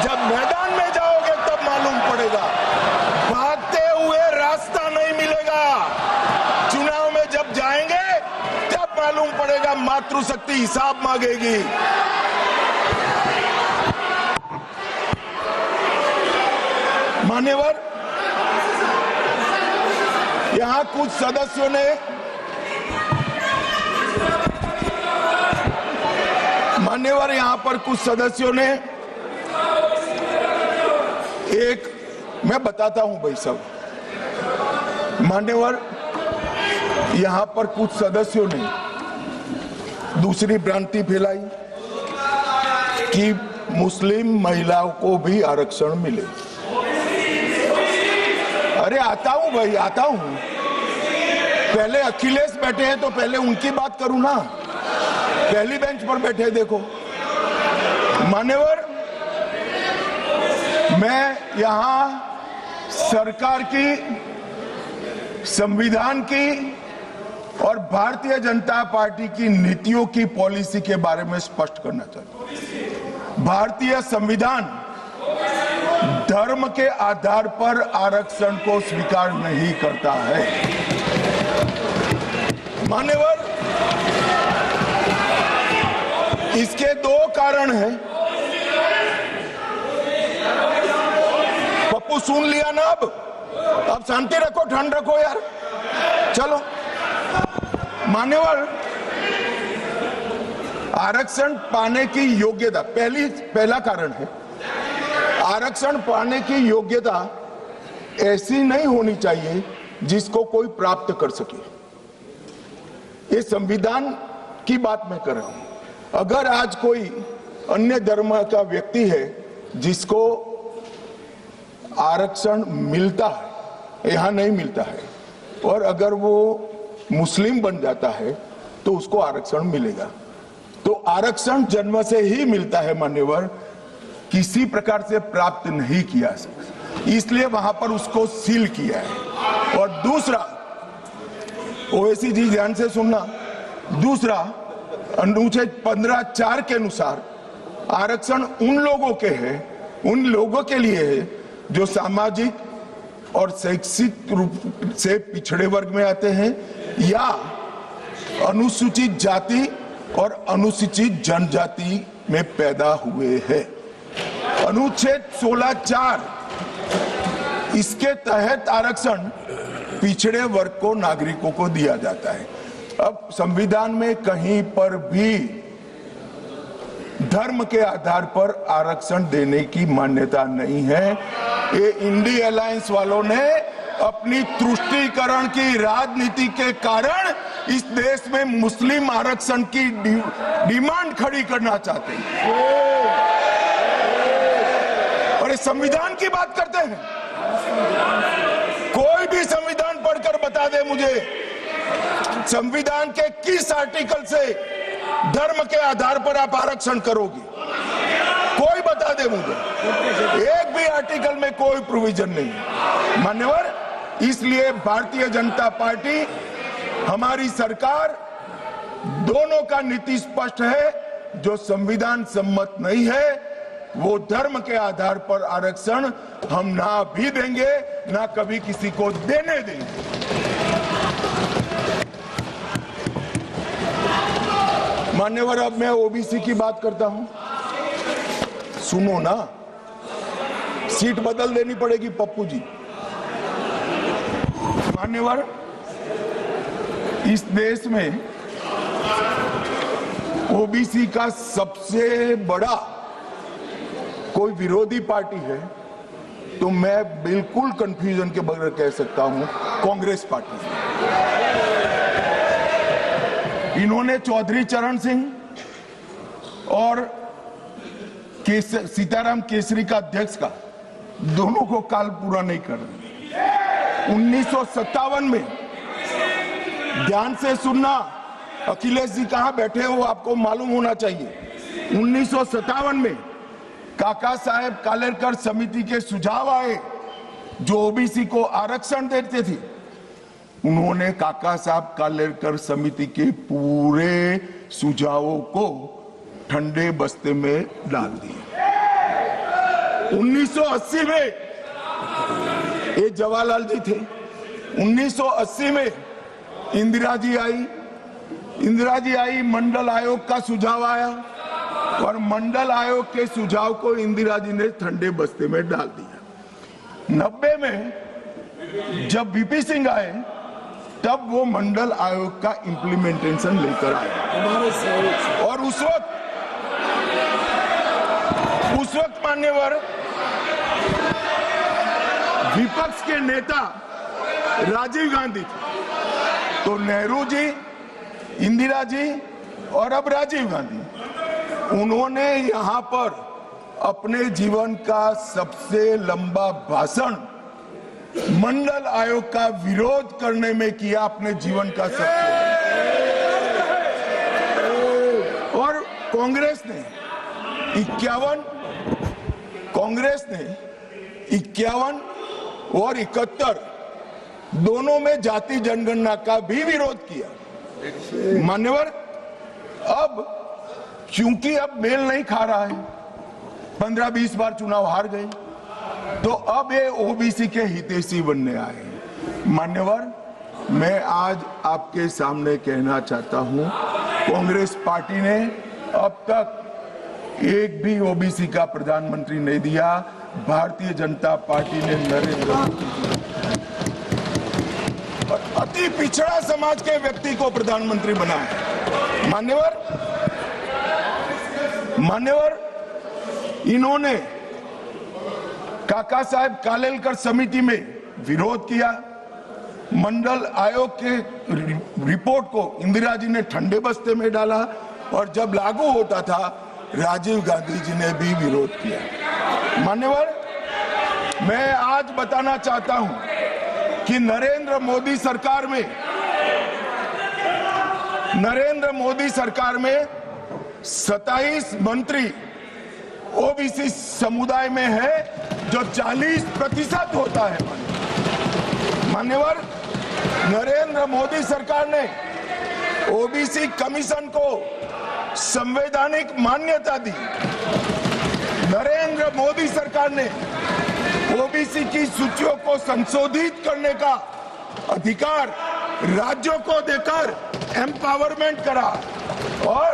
जब मैदान में जाओगे तब मालूम पड़ेगा। भागते हुए रास्ता नहीं मिलेगा। चुनाव में जब जाएंगे तब मालूम पड़ेगा, मातृशक्ति हिसाब मांगेगी। मान्यवर, यहां कुछ सदस्यों ने मैं बताता हूं भाई साहब, मान्यवर, यहां पर कुछ सदस्यों ने दूसरी भ्रांति फैलाई कि मुस्लिम महिलाओं को भी आरक्षण मिले। अरे आता हूं भाई, आता हूं। पहले अखिलेश बैठे हैं तो पहले उनकी बात करूं ना, पहली बेंच पर बैठे देखो। मान्यवर, मैं यहां सरकार की, संविधान की और भारतीय जनता पार्टी की नीतियों की पॉलिसी के बारे में स्पष्ट करना चाहता हूं। भारतीय संविधान धर्म के आधार पर आरक्षण को स्वीकार नहीं करता है। मान्यवर, इसके दो कारण हैं। पप्पू सुन लिया ना, अब शांति रखो, ठंड रखो यार, चलो। मान्यवर, आरक्षण पाने की योग्यता पहला कारण है। आरक्षण पाने की योग्यता ऐसी नहीं होनी चाहिए जिसको कोई प्राप्त कर सके। ये संविधान की बात मैं कर रहा हूं। अगर आज कोई अन्य धर्म का व्यक्ति है जिसको आरक्षण मिलता है, यहां नहीं मिलता है, और अगर वो मुस्लिम बन जाता है तो उसको आरक्षण मिलेगा। तो आरक्षण जन्म से ही मिलता है मान्यवर, किसी प्रकार से प्राप्त नहीं किया इसलिए वहां पर उसको सील किया है। और दूसरा, ओवैसी जी ध्यान से सुनना, दूसरा अनुच्छेद 15(4) के अनुसार आरक्षण उन लोगों के है, उन लोगों के लिए है जो सामाजिक और शैक्षिक रूप से पिछड़े वर्ग में आते हैं या अनुसूचित जाति और अनुसूचित जनजाति में पैदा हुए हैं। अनुच्छेद 16(4) इसके तहत आरक्षण पिछड़े वर्ग को, नागरिकों को दिया जाता है। अब संविधान में कहीं पर भी धर्म के आधार पर आरक्षण देने की मान्यता नहीं है। ये इंडी अलायंस वालों ने अपनी तुष्टीकरण की राजनीति के कारण इस देश में मुस्लिम आरक्षण की डिमांड खड़ी करना चाहते हैं और इस संविधान की बात करते हैं। कोई भी संविधान पढ़कर बता दे मुझे, संविधान के किस आर्टिकल से धर्म के आधार पर आप आरक्षण करोगे? कोई बता दे मुझे, एक भी आर्टिकल में कोई प्रोविजन नहीं। मान्यवर, इसलिए भारतीय जनता पार्टी, हमारी सरकार, दोनों का नीति स्पष्ट है। जो संविधान सम्मत नहीं है वो धर्म के आधार पर आरक्षण हम ना भी देंगे, ना कभी किसी को देने देंगे। मान्यवर, अब मैं ओबीसी की बात करता हूं, सुनो ना, सीट बदल देनी पड़ेगी पप्पू जी। मान्यवर, इस देश में ओबीसी का सबसे बड़ा कोई विरोधी पार्टी है तो मैं बिल्कुल कंफ्यूजन के बगैर कह सकता हूं, कांग्रेस पार्टी। इन्होंने चौधरी चरण सिंह और सीताराम केसरी का अध्यक्ष का, दोनों को काल पूरा नहीं कर रहे। 1957 में, ध्यान से सुनना, अखिलेश जी कहां बैठे हो आपको मालूम होना चाहिए। 1957 में काका साहेब कालेलकर समिति के सुझाव आए जो ओबीसी को आरक्षण देते थे। उन्होंने काका साहब कालेलकर समिति के पूरे सुझावों को ठंडे बस्ते में डाल दिया। 1980 में, ये जवाहरलाल जी थे, 1980 में इंदिरा जी आई, मंडल आयोग का सुझाव आया और मंडल आयोग के सुझाव को इंदिरा जी ने ठंडे बस्ते में डाल दिया। 90 में जब वीपी सिंह आए तब वो मंडल आयोग का इंप्लीमेंटेशन लेकर आए और उस वक्त मान्यवर विपक्ष के नेता राजीव गांधी थे। तो नेहरू जी, इंदिरा जी और अब राजीव गांधी, उन्होंने यहां पर अपने जीवन का सबसे लंबा भाषण मंडल आयोग का विरोध करने में किया, अपने जीवन का सबसे। और कांग्रेस ने 51 और 71 दोनों में जाति जनगणना का भी विरोध किया। मान्यवर, अब क्योंकि अब मेल नहीं खा रहा है, 15-20 बार चुनाव हार गए, तो अब ये ओबीसी के हितैषी बनने आए। मान्यवर, मैं आज आपके सामने कहना चाहता हूं, कांग्रेस पार्टी ने अब तक एक भी ओबीसी का प्रधानमंत्री नहीं दिया। भारतीय जनता पार्टी ने नरेंद्र मोदी और अति पिछड़ा समाज के व्यक्ति को प्रधानमंत्री बनाया। मान्यवर, इन्होंने काका साहेब कालेलकर समिति में विरोध किया, मंडल आयोग के रिपोर्ट को इंदिरा जी ने ठंडे बस्ते में डाला और जब लागू होता था राजीव गांधी जी ने भी विरोध किया। मान्यवर, मैं आज बताना चाहता हूं कि नरेंद्र मोदी सरकार में 27 मंत्री ओबीसी समुदाय में है जो 40% होता है। मान्यवर नरेंद्र मोदी सरकार ने ओबीसी कमीशन को संवैधानिक मान्यता दी। नरेंद्र मोदी सरकार ने ओबीसी की सूचियों को संशोधित करने का अधिकार राज्यों को देकर एम्पावरमेंट करा और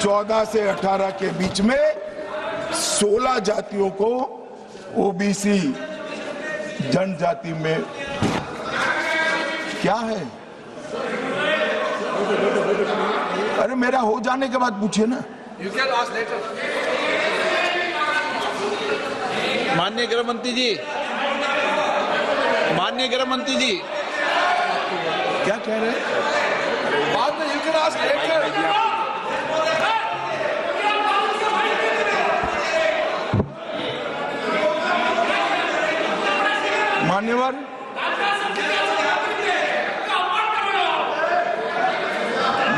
14 से 18 के बीच में 16 जातियों को ओबीसी जनजाति में क्या है। अरे मेरा हो जाने के बाद पूछिए ना। माननीय गृह मंत्री जी, माननीय गृह मंत्री जी, क्या कह रहे हैं? बाद में यू कैन आस्क लेटर। मान्यवर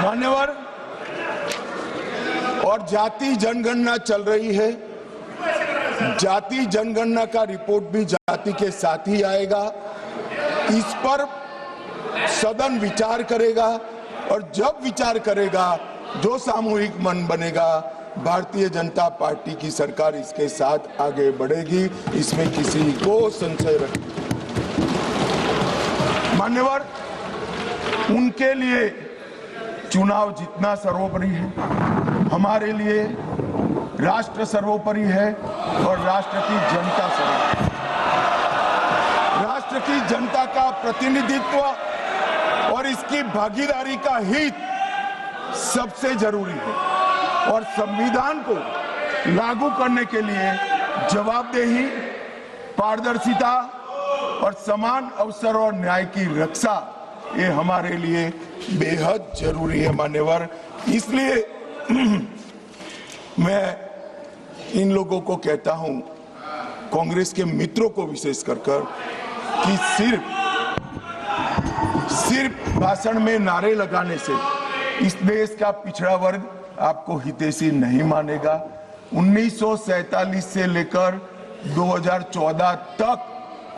मान्यवर और जाति जनगणना चल रही है। जाति जनगणना का रिपोर्ट भी जाति के साथ ही आएगा। इस पर सदन विचार करेगा और जब विचार करेगा जो सामूहिक मन बनेगा, भारतीय जनता पार्टी की सरकार इसके साथ आगे बढ़ेगी। इसमें किसी को संशय रहे। मान्यवर, उनके लिए चुनाव जीतना सर्वोपरि है, हमारे लिए राष्ट्र सर्वोपरि है और राष्ट्र की जनता सर्वोपरि। राष्ट्र की जनता का प्रतिनिधित्व और इसकी भागीदारी का हित सबसे जरूरी है और संविधान को लागू करने के लिए जवाबदेही, पारदर्शिता और समान अवसर और न्याय की रक्षा ये हमारे लिए बेहद जरूरी है। मान्यवर, इसलिए मैं इन लोगों को कहता हूं, कांग्रेस के मित्रों को विशेष कर कि सिर्फ भाषण में नारे लगाने से इस देश का पिछड़ा वर्ग आपको हितैषी नहीं मानेगा। 1947 से लेकर 2014 तक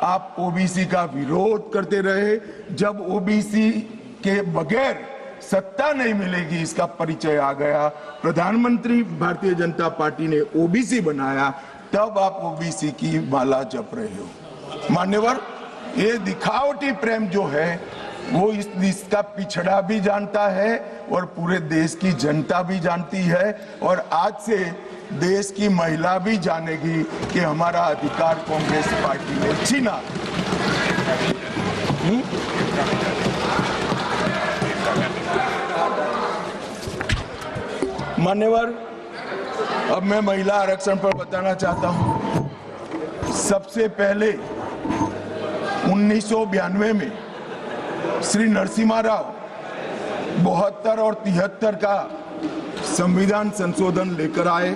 आप ओबीसी का विरोध करते रहे। जब ओबीसी के बगैर सत्ता नहीं मिलेगी इसका परिचय आ गया, प्रधानमंत्री भारतीय जनता पार्टी ने ओबीसी बनाया, तब आप ओबीसी की माला जप रहे हो। मान्यवर, ये दिखावटी प्रेम जो है वो इस देश का पिछड़ा भी जानता है और पूरे देश की जनता भी जानती है और आज से देश की महिला भी जानेगी कि हमारा अधिकार कांग्रेस पार्टी ने छीना। मान्यवर, अब मैं महिला आरक्षण पर बताना चाहता हूं। सबसे पहले 1992 में श्री नरसिम्हा राव 72 और 73 का संविधान संशोधन लेकर आए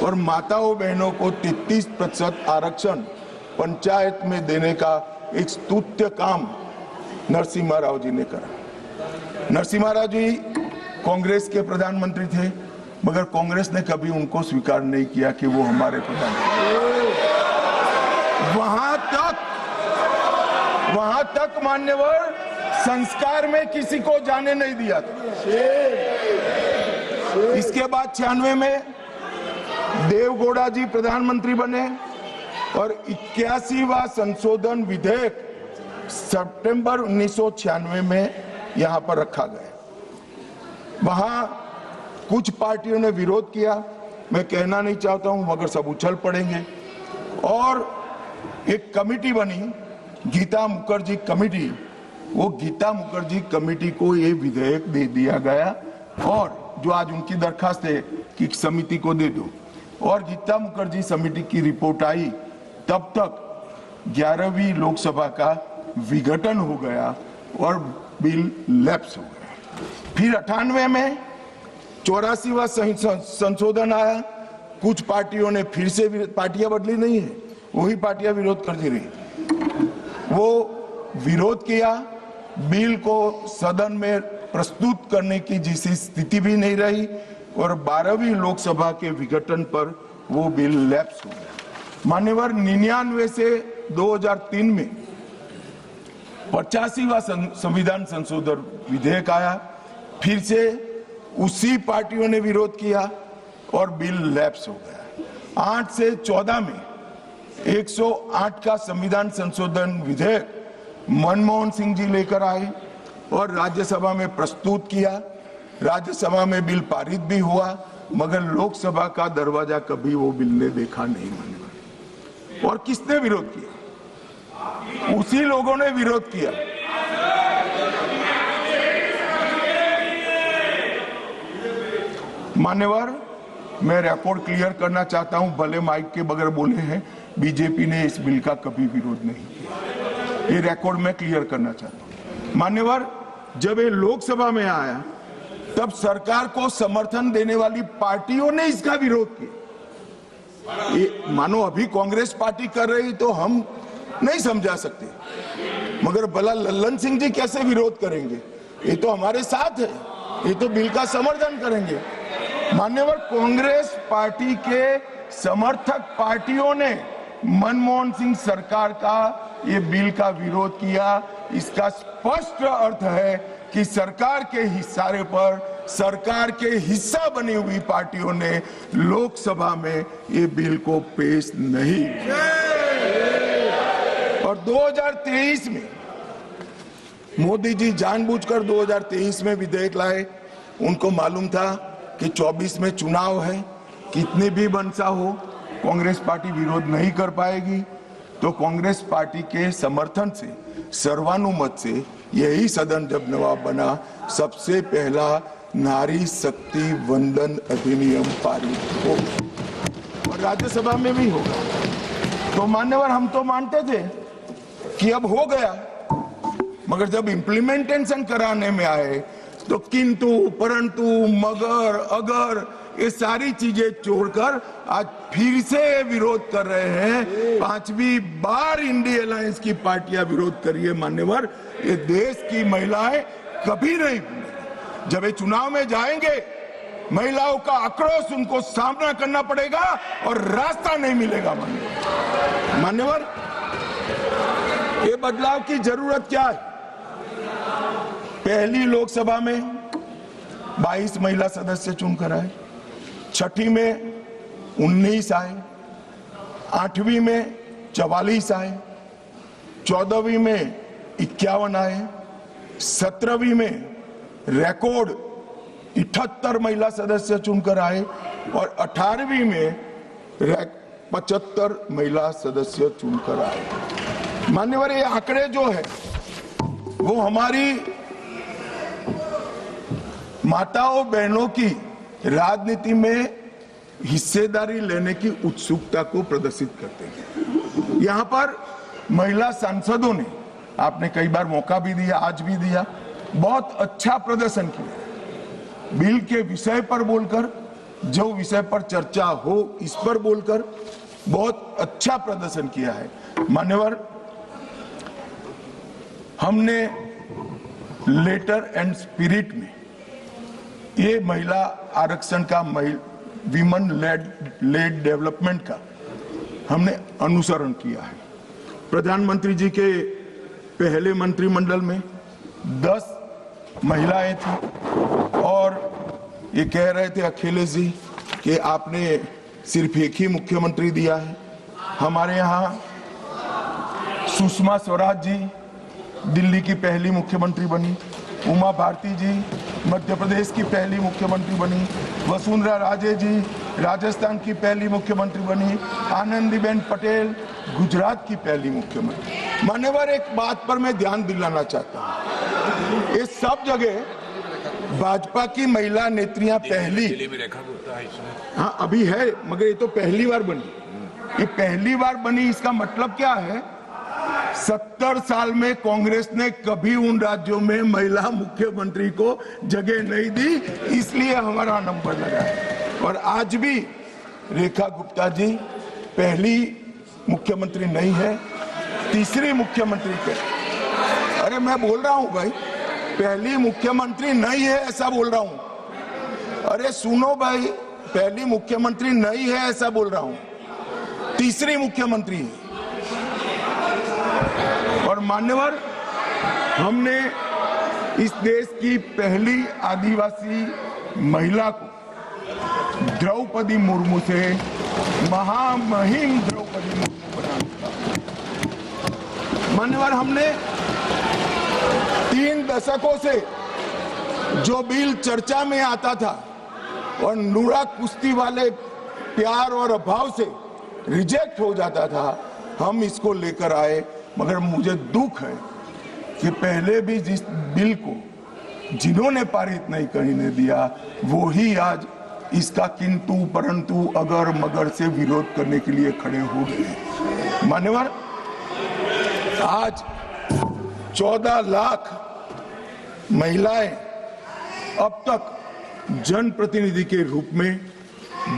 और माताओं बहनों को 33% आरक्षण पंचायत में देने का एक स्तुत्य काम नरसिम्हा राव जी ने करा। नरसिम्हा राव जी कांग्रेस के प्रधानमंत्री थे, मगर कांग्रेस ने कभी उनको स्वीकार नहीं किया कि वो हमारे प्रधानमंत्री। वहां तक मान्यवर संस्कार में किसी को जाने नहीं दिया था। इसके बाद 96 में देवगौड़ा जी प्रधानमंत्री बने और 81वां संशोधन विधेयक सितंबर 1996 में यहां पर रखा गया। वहां कुछ पार्टियों ने विरोध किया, मैं कहना नहीं चाहता हूं, मगर सब उछल पड़ेंगे और एक कमेटी बनी, गीता मुखर्जी कमेटी। वो गीता मुखर्जी कमेटी को ये विधेयक दे दिया गया और जो आज उनकी दरखास्त है कि समिति को दे दो, और गीता मुखर्जी समिति की रिपोर्ट आई, तब तक 11वीं लोकसभा का विघटन हो गया और बिल लैप्स हो गया। फिर 98 में 84वां संशोधन आया। कुछ पार्टियों ने फिर से, पार्टियां बदली नहीं है, वही पार्टियां विरोध करती रही। वो विरोध किया, बिल को सदन में प्रस्तुत करने की जिस स्थिति भी नहीं रही और 12वीं लोकसभा के विघटन पर वो बिल लैप्स हो गया। मान्यवर 99 से 2003 में 85वां संविधान संशोधन विधेयक आया, फिर से उसी पार्टियों ने विरोध किया और बिल लैप्स हो गया। 8 से 14 में 108 का संविधान संशोधन विधेयक मनमोहन सिंह जी लेकर आए और राज्यसभा में प्रस्तुत किया। राज्यसभा में बिल पारित भी हुआ, मगर लोकसभा का दरवाजा कभी वो बिल ने देखा नहीं। मान्यवर, और किसने विरोध किया? उसी लोगों ने विरोध किया। मान्यवर, मैं रिकॉर्ड क्लियर करना चाहता हूं, भले माइक के बगैर बोले हैं, बीजेपी ने इस बिल का कभी विरोध नहीं किया। ये रिकॉर्ड में क्लियर करना चाहता हूं। मान्यवर, जब ये लोकसभा में आया तब सरकार को समर्थन देने वाली पार्टियों ने इसका विरोध किया। ये मानो अभी कांग्रेस पार्टी कर रही तो हम नहीं समझा सकते, मगर भला लल्लन सिंह जी कैसे विरोध करेंगे? ये तो हमारे साथ है, ये तो बिल का समर्थन करेंगे। मान्यवर, कांग्रेस पार्टी के समर्थक पार्टियों ने मनमोहन सिंह सरकार का ये बिल का विरोध किया। इसका स्पष्ट अर्थ है कि सरकार के इशारे पर सरकार के हिस्सा बनी हुई पार्टियों ने लोकसभा में ये बिल को पेश नहीं किया। और 2023 में मोदी जी जानबूझकर 2023 में विधेयक लाए। उनको मालूम था कि 24 में चुनाव है, कितनी भी मनसा हो कांग्रेस पार्टी विरोध नहीं कर पाएगी, तो कांग्रेस पार्टी के समर्थन से सर्वानुमत से यही सदन जब नवाब बना, सबसे पहला नारी शक्ति वंदन अधिनियम पारित हो और राज्यसभा में भी होगा। तो मान्यवर, हम तो मानते थे कि अब हो गया, मगर जब इम्प्लीमेंटेशन कराने में आए तो किंतु परंतु मगर अगर ये सारी चीजें छोड़कर आज फिर से विरोध कर रहे हैं। 5वीं बार इंडिया अलायंस की पार्टियां विरोध करी है। मान्यवर, ये देश की महिलाएं कभी नहीं भूलेंगी। जब ये चुनाव में जाएंगे, महिलाओं का आक्रोश उनको सामना करना पड़ेगा और रास्ता नहीं मिलेगा। मान्यवर, ये बदलाव की जरूरत क्या है? पहली लोकसभा में 22 महिला सदस्य चुनकर आए, छठी में 19 आए, 8वीं में 44 आए, 14वीं में 51 आए, 17वीं में रिकॉर्ड 78 महिला सदस्य चुनकर आए और 18वीं में 75 महिला सदस्य चुनकर आए। मान्यवर, ये आंकड़े जो है वो हमारी माताओं बहनों की राजनीति में हिस्सेदारी लेने की उत्सुकता को प्रदर्शित करते हैं। यहाँ पर महिला सांसदों ने, आपने कई बार मौका भी दिया, आज भी दिया, बहुत अच्छा प्रदर्शन किया। बिल के विषय पर बोलकर, जो विषय पर चर्चा हो इस पर बोलकर बहुत अच्छा प्रदर्शन किया है। मान्यवर, हमने लेटर एंड स्पिरिट में ये महिला आरक्षण का, विमेन लेड डेवलपमेंट का हमने अनुसरण किया है। प्रधानमंत्री जी के पहले मंत्रिमंडल में 10 महिलाएं थी और ये कह रहे थे अखिलेश जी कि आपने सिर्फ एक ही मुख्यमंत्री दिया है। हमारे यहाँ सुषमा स्वराज जी दिल्ली की पहली मुख्यमंत्री बनी, उमा भारती जी मध्य प्रदेश की पहली मुख्यमंत्री बनी, वसुंधरा राजे जी राजस्थान की पहली मुख्यमंत्री बनी, आनंदीबेन पटेल गुजरात की पहली मुख्यमंत्री। मान्यवर, एक बात पर मैं ध्यान दिलाना चाहता हूँ, ये सब जगह भाजपा की महिला नेत्रियां पहली, हाँ अभी है, मगर ये तो पहली बार बनी। ये पहली बार बनी, इसका मतलब क्या है? 70 साल में कांग्रेस ने कभी उन राज्यों में महिला मुख्यमंत्री को जगह नहीं दी, इसलिए हमारा नंबर लगा है। और आज भी रेखा गुप्ता जी पहली मुख्यमंत्री नहीं है, तीसरी मुख्यमंत्री के। अरे मैं बोल रहा हूं भाई, पहली मुख्यमंत्री नहीं है ऐसा बोल रहा हूं। अरे सुनो भाई, पहली मुख्यमंत्री नहीं है ऐसा बोल रहा हूं, तीसरी मुख्यमंत्री है। और मान्यवर, हमने इस देश की पहली आदिवासी महिला को द्रौपदी मुर्मू से महामहिम द्रौपदी मुर्मू बना दिया। मान्यवर, हमने 3 दशकों से जो बिल चर्चा में आता था और नूरा कुश्ती वाले प्यार और अभाव से रिजेक्ट हो जाता था, हम इसको लेकर आए। मगर मुझे दुख है कि पहले भी जिस बिल को जिन्होंने पारित नहीं करने दिया, वो ही आज इसका किंतु परंतु अगर मगर से विरोध करने के लिए खड़े हो गए। मान्यवर, आज 14 लाख महिलाएं अब तक जनप्रतिनिधि के रूप में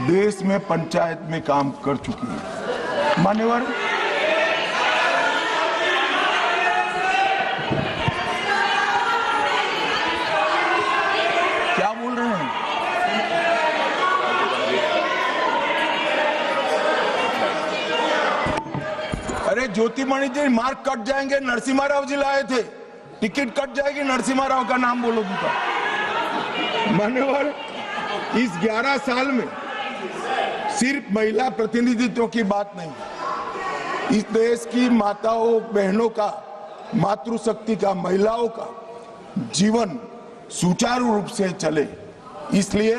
देश में पंचायत में काम कर चुकी है। मान्यवर, क्या बोल रहे हैं? अरे ज्योतिमणि जी, मार्क कट जाएंगे। नरसिम्हा राव जी लाए थे, टिकट कट जाएगी, नरसिम्हा राव का नाम बोलोगी तो। मान्यवर, इस 11 साल में सिर्फ महिला प्रतिनिधित्व की बात नहीं, इस देश की माताओं बहनों का, मातृशक्ति का, महिलाओं का जीवन सुचारू रूप से चले, इसलिए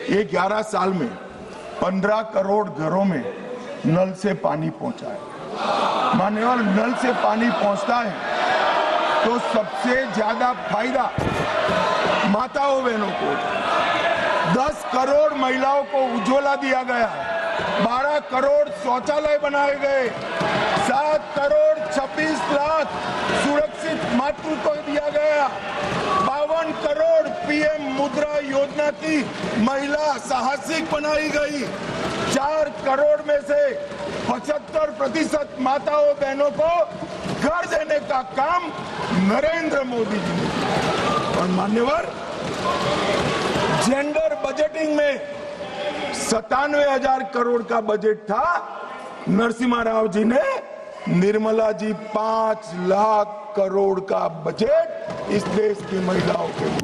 ये 11 साल में 15 करोड़ घरों में नल से पानी पहुंचा है। मान्यवर, नल से पानी पहुंचता है तो सबसे ज्यादा फायदा माताओं बहनों को। 10 करोड़ महिलाओं को उज्ज्वला दिया गया, 12 करोड़ शौचालय बनाए गए, 7 करोड़ 26 लाख सुरक्षित मातृत्व दिया गया, 52 करोड़ पीएम मुद्रा योजना की महिला साहसिक बनाई गई, 4 करोड़ में से 75% माताओं बहनों को घर देने का काम नरेंद्र मोदी जी ने। और मान्यवर, जेंडर बजटिंग में 97,000 करोड़ का बजट था, नरसिम्हा राव जी ने, निर्मला जी 5 लाख करोड़ का बजट इस देश की महिलाओं के लिए।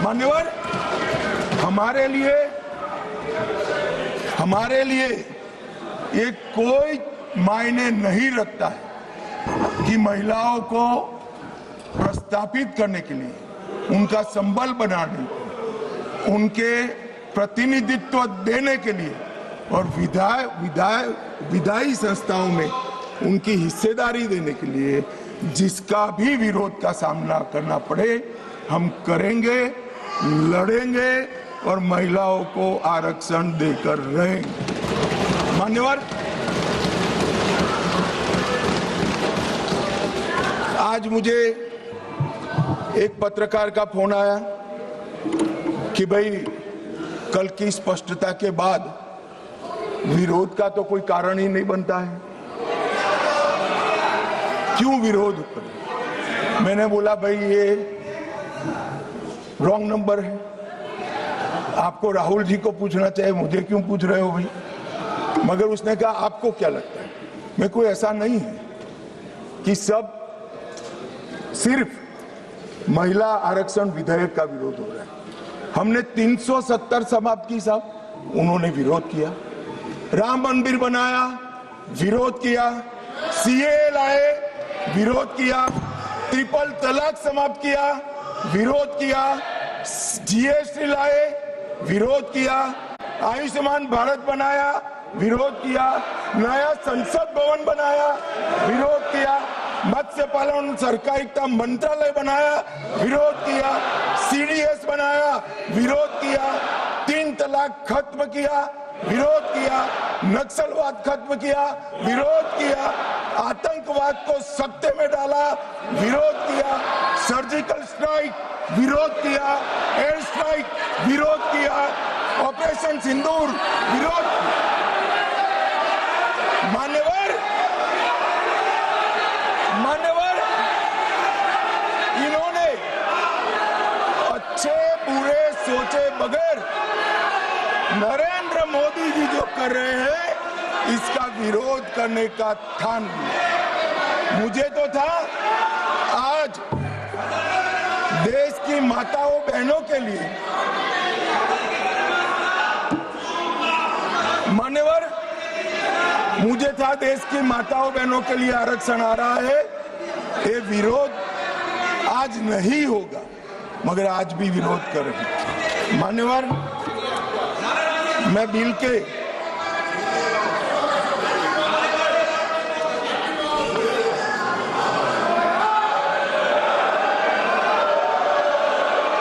मान्यवर, हमारे लिए ये कोई मायने नहीं रखता है कि महिलाओं को प्रस्थापित करने के लिए, उनका संबल बनाने, उनके प्रतिनिधित्व देने के लिए और विधायी संस्थाओं में उनकी हिस्सेदारी देने के लिए जिसका भी विरोध का सामना करना पड़े, हम करेंगे, लड़ेंगे और महिलाओं को आरक्षण देकर रहेंगे। मान्यवर, आज मुझे एक पत्रकार का फोन आया कि भाई कल की स्पष्टता के बाद विरोध का तो कोई कारण ही नहीं बनता है, क्यों विरोध करें? मैंने बोला भाई ये रॉन्ग नंबर है, आपको राहुल जी को पूछना चाहिए, मुझे क्यों पूछ रहे हो भाई? मगर उसने कहा आपको क्या लगता है? मैं कोई ऐसा नहीं है कि सब सिर्फ महिला आरक्षण विधेयक का विरोध हो रहा है। हमने 370 समाप्त की साहब, उन्होंने विरोध किया, राम मंदिर बनाया, विरोध किया, सीए लाए, विरोध किया, ट्रिपल तलाक समाप्त किया, विरोध किया, जीएसटी लाए, विरोध किया, आयुष्मान भारत बनाया, विरोध किया, नया संसद भवन बनाया, विरोध किया, मत्स्य पालन सहकारिता मंत्रालय बनाया, विरोध किया, सीडीएस बनाया, विरोध किया, 3 तलाक खत्म किया, विरोध किया, नक्सलवाद खत्म किया, विरोध किया, आतंकवाद को सत्ते में डाला, विरोध किया, सर्जिकल स्ट्राइक विरोध किया, एयर स्ट्राइक विरोध किया, ऑपरेशन सिंदूर विरोध किया। मान्यवर, इन्होंने अच्छे बुरे सोचे बगैर नरेंद्र मोदी जी जो कर रहे हैं इसका विरोध करने का ठान लिया। मुझे तो था आज देश की माताओं बहनों के लिए मान्यवर, मुझे था देश की माताओं बहनों के लिए आरक्षण आ रहा है, ये विरोध आज नहीं होगा, मगर आज भी विरोध कर रहे हैं। मान्यवर, मैं बिल के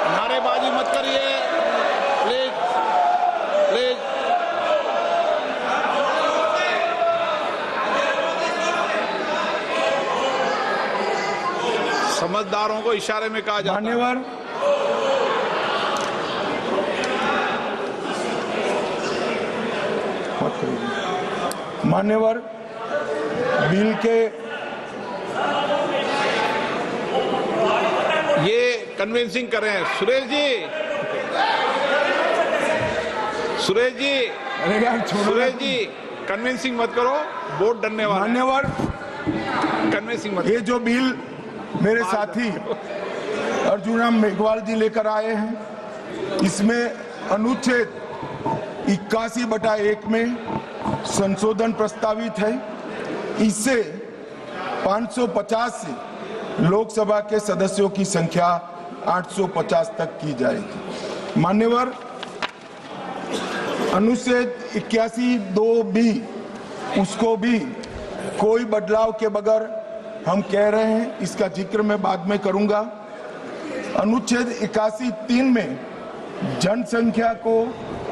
नारेबाजी मत करिए प्लीज प्लीज। समझदारों को इशारे में कहा जाता है। मान्यवर, मान्यवर, बिल के ये कन्विंसिंग कर रहे हैं। सुरेश जी, सुरेश जी, अरे यार छोड़ो। सुरेश जी, कन्विंसिंग मत करो, वोट डरने वाले। मान्यवर, कन्विंसिंग मत ये जो बिल मेरे साथी अर्जुन राम मेघवाल जी लेकर आए हैं, इसमें अनुच्छेद 81/1 में संशोधन प्रस्तावित है। इससे 550 से लोकसभा के सदस्यों की संख्या 850 तक की जाएगी। मान्यवर, अनुच्छेद 81(2)(b) उसको भी कोई बदलाव के बगैर हम कह रहे हैं, इसका जिक्र मैं बाद में करूंगा। अनुच्छेद 81(3) में जनसंख्या को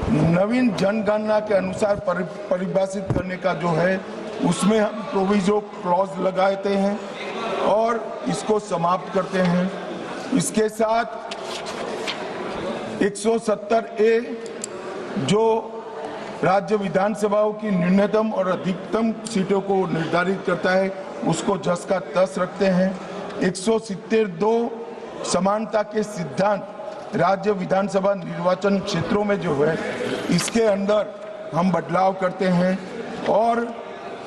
नवीन जनगणना के अनुसार परिभाषित करने का जो है, उसमें हम प्रोविजो क्लॉज लगाते हैं और इसको समाप्त करते हैं। इसके साथ 170A जो राज्य विधानसभाओं की न्यूनतम और अधिकतम सीटों को निर्धारित करता है, उसको जस का तस रखते हैं। 170(2) समानता के सिद्धांत राज्य विधानसभा निर्वाचन क्षेत्रों में जो है, इसके अंदर हम बदलाव करते हैं और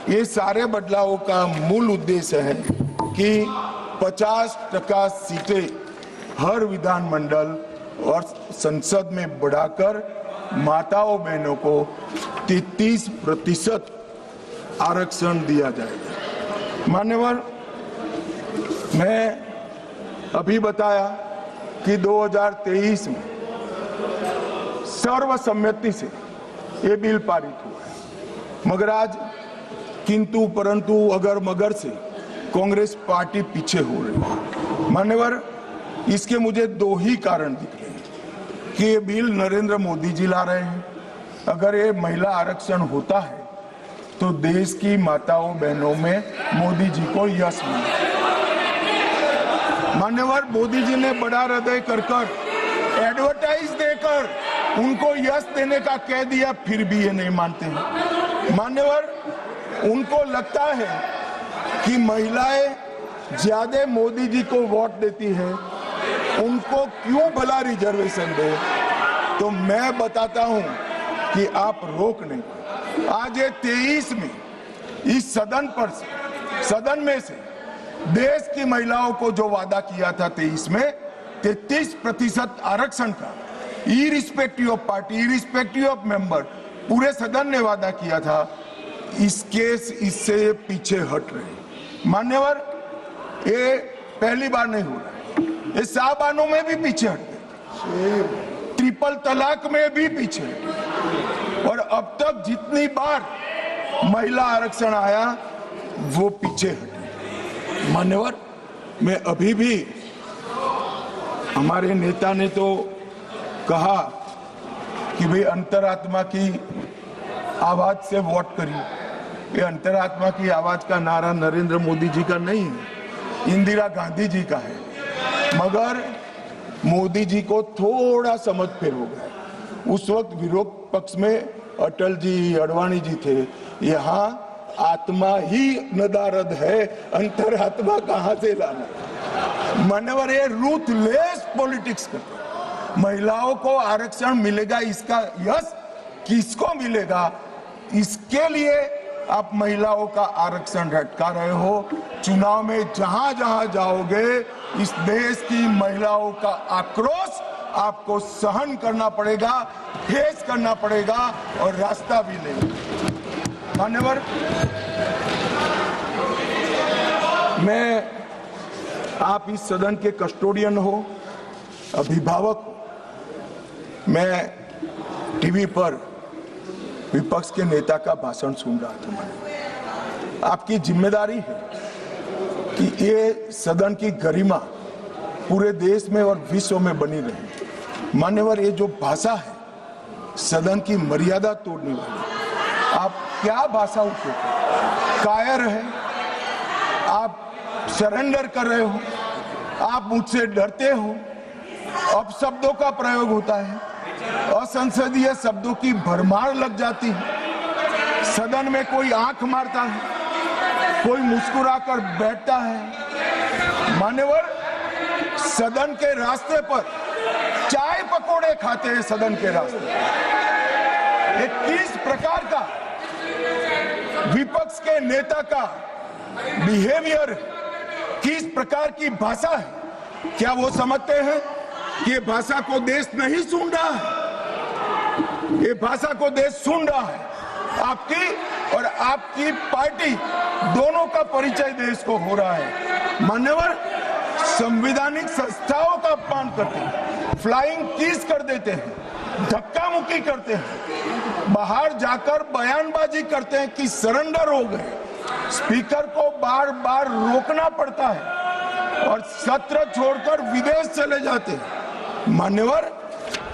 ये सारे बदलावों का मूल उद्देश्य है कि 50% सीटें हर विधानमंडल और संसद में बढ़ाकर माताओं बहनों को 33% आरक्षण दिया जाएगा। मान्यवर, मैं अभी बताया कि 2023 में सर्वसम्मति से ये बिल पारित हुआ है, मगर आज किंतु परंतु अगर मगर से कांग्रेस पार्टी पीछे हो रही है। मान्यवर, इसके मुझे दो ही कारण दिख रहे हैं कि ये बिल नरेंद्र मोदी जी ला रहे हैं। अगर ये महिला आरक्षण होता है तो देश की माताओं बहनों में मोदी जी को यश मिला। मान्यवर, मोदी जी ने बड़ा हृदय कर एडवर्टाइज देकर उनको यश देने का कह दिया, फिर भी ये नहीं मानते हैं। मान्यवर, उनको लगता है कि महिलाएं ज्यादा मोदी जी को वोट देती है, उनको क्यों भला रिजर्वेशन दे। तो मैं बताता हूं कि आप रोक नहीं। आज ये 23 में इस सदन में से देश की महिलाओं को जो वादा किया था 23 में 33% आरक्षण का, irrespective of party, irrespective of member, पूरे सदन ने वादा किया था, इससे पीछे हट रहे। मान्यवर, ये पहली बार नहीं हो रहा, ये साहबानों में भी पीछे हट गए, ट्रिपल तलाक में भी पीछे हटे, और अब तक जितनी बार महिला आरक्षण आया वो पीछे हटे। मान्यवर, मैं अभी भी, हमारे नेता ने तो कहा कि भाई अंतरात्मा की आवाज से वोट करिए। ये अंतरात्मा की आवाज का नारा नरेंद्र मोदी जी का नहीं है, इंदिरा गांधी जी का है। मगर मोदी जी को थोड़ा समझ फेर हो गया। उस वक्त विरोध पक्ष में अटल जी, अडवाणी जी थे। यहाँ आत्मा ही नदारद है, अंतरात्मा कहां से लाना। मान्यवर, ये रूथलेस पॉलिटिक्स करते। महिलाओं को आरक्षण मिलेगा इसका यश किसको मिलेगा, इसके लिए आप महिलाओं का आरक्षण लटका रहे हो। चुनाव में जहां जहां जाओगे इस देश की महिलाओं का आक्रोश आपको सहन करना पड़ेगा, फेस करना पड़ेगा और रास्ता भी लेंगे। मान्यवर, मैं, आप इस सदन के कस्टोडियन हो, अभिभावक हो। मैं टीवी पर विपक्ष के नेता का भाषण सुन रहा था। आपकी जिम्मेदारी है कि ये सदन की गरिमा पूरे देश में और विश्व में बनी रहे। मान्यवर, ये जो भाषा है सदन की मर्यादा तोड़ने वाली, आप क्या भाषा उपयोग, कायर है, आप सरेंडर कर रहे हो, आप मुझसे डरते हो, अपशब्दों का प्रयोग होता है, असंसदीय शब्दों की भरमार लग जाती है। सदन में कोई आंख मारता है, कोई मुस्कुराकर बैठता है। मान्यवर, सदन के रास्ते पर चाय पकोड़े खाते हैं। सदन के रास्ते ये किस प्रकार का विपक्ष के नेता का बिहेवियर, किस प्रकार की भाषा है? क्या वो समझते हैं कि ये भाषा को देश नहीं सुन रहा है? ये भाषा को देश सुन रहा है। आपकी और आपकी पार्टी दोनों का परिचय देश को हो रहा है। मान्यवर, संवैधानिक संस्थाओं का अपमान करते हैं, फ्लाइंग किस कर देते हैं, धक्का मुक्की करते हैं, बाहर जाकर बयानबाजी करते हैं कि सरेंडर हो गए। स्पीकर को बार बार रोकना पड़ता है और सत्र छोड़कर विदेश चले जाते हैं। मान्यवर,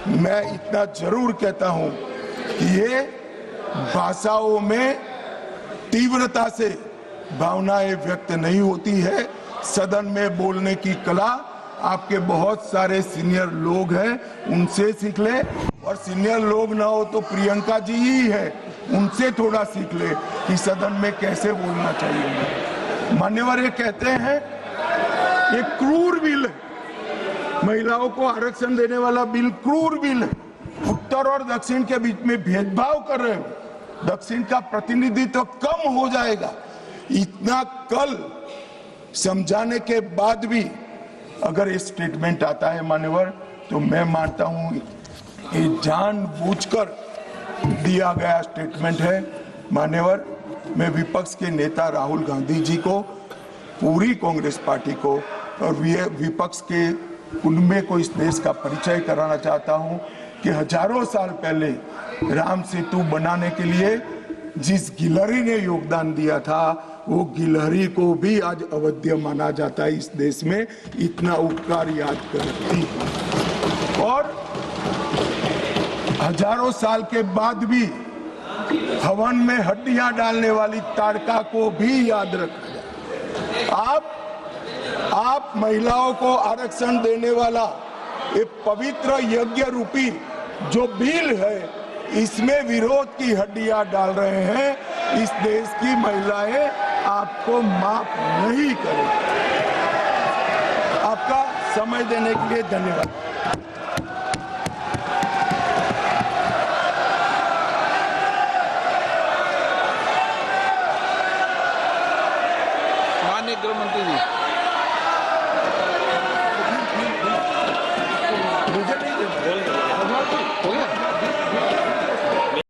मैं इतना जरूर कहता हूं कि ये भाषाओं में तीव्रता से भावनाएं व्यक्त नहीं होती है। सदन में बोलने की कला आपके बहुत सारे सीनियर लोग हैं, उनसे सीख ले, और सीनियर लोग ना हो तो प्रियंका जी ही है, उनसे थोड़ा सीख ले कि सदन में कैसे बोलना चाहिए। मान्यवर, ये कहते हैं ये क्रूर बिल है, महिलाओं को आरक्षण देने वाला बिल क्रूर बिल है, उत्तर और दक्षिण के बीच में भेदभाव कर रहे हो, दक्षिण का प्रतिनिधित्व कम हो जाएगा। इतना कल समझाने के बाद भी अगर ये स्टेटमेंट आता है मान्यवर, तो मैं मानता हूं ये जानबूझकर दिया गया स्टेटमेंट है। मान्यवर, मैं विपक्ष के नेता राहुल गांधी जी को, पूरी कांग्रेस पार्टी को और विपक्ष के उनमें को इस देश का परिचय कराना चाहता हूं कि हजारों साल पहले राम सेतु बनाने के लिए जिस गिलहरी ने योगदान दिया था, वो गिलहरी को भी आज अवध्य माना जाता है इस देश में। इतना उपकार याद करती है। और हजारों साल के बाद भी हवन में हड्डियां डालने वाली ताड़का को भी याद रखा जाए। आप महिलाओं को आरक्षण देने वाला ये पवित्र यज्ञ रूपी जो बिल है, इसमें विरोध की हड्डियां डाल रहे हैं। इस देश की महिलाएं आपको माफ नहीं करेंगी। आपका समय देने के लिए धन्यवाद।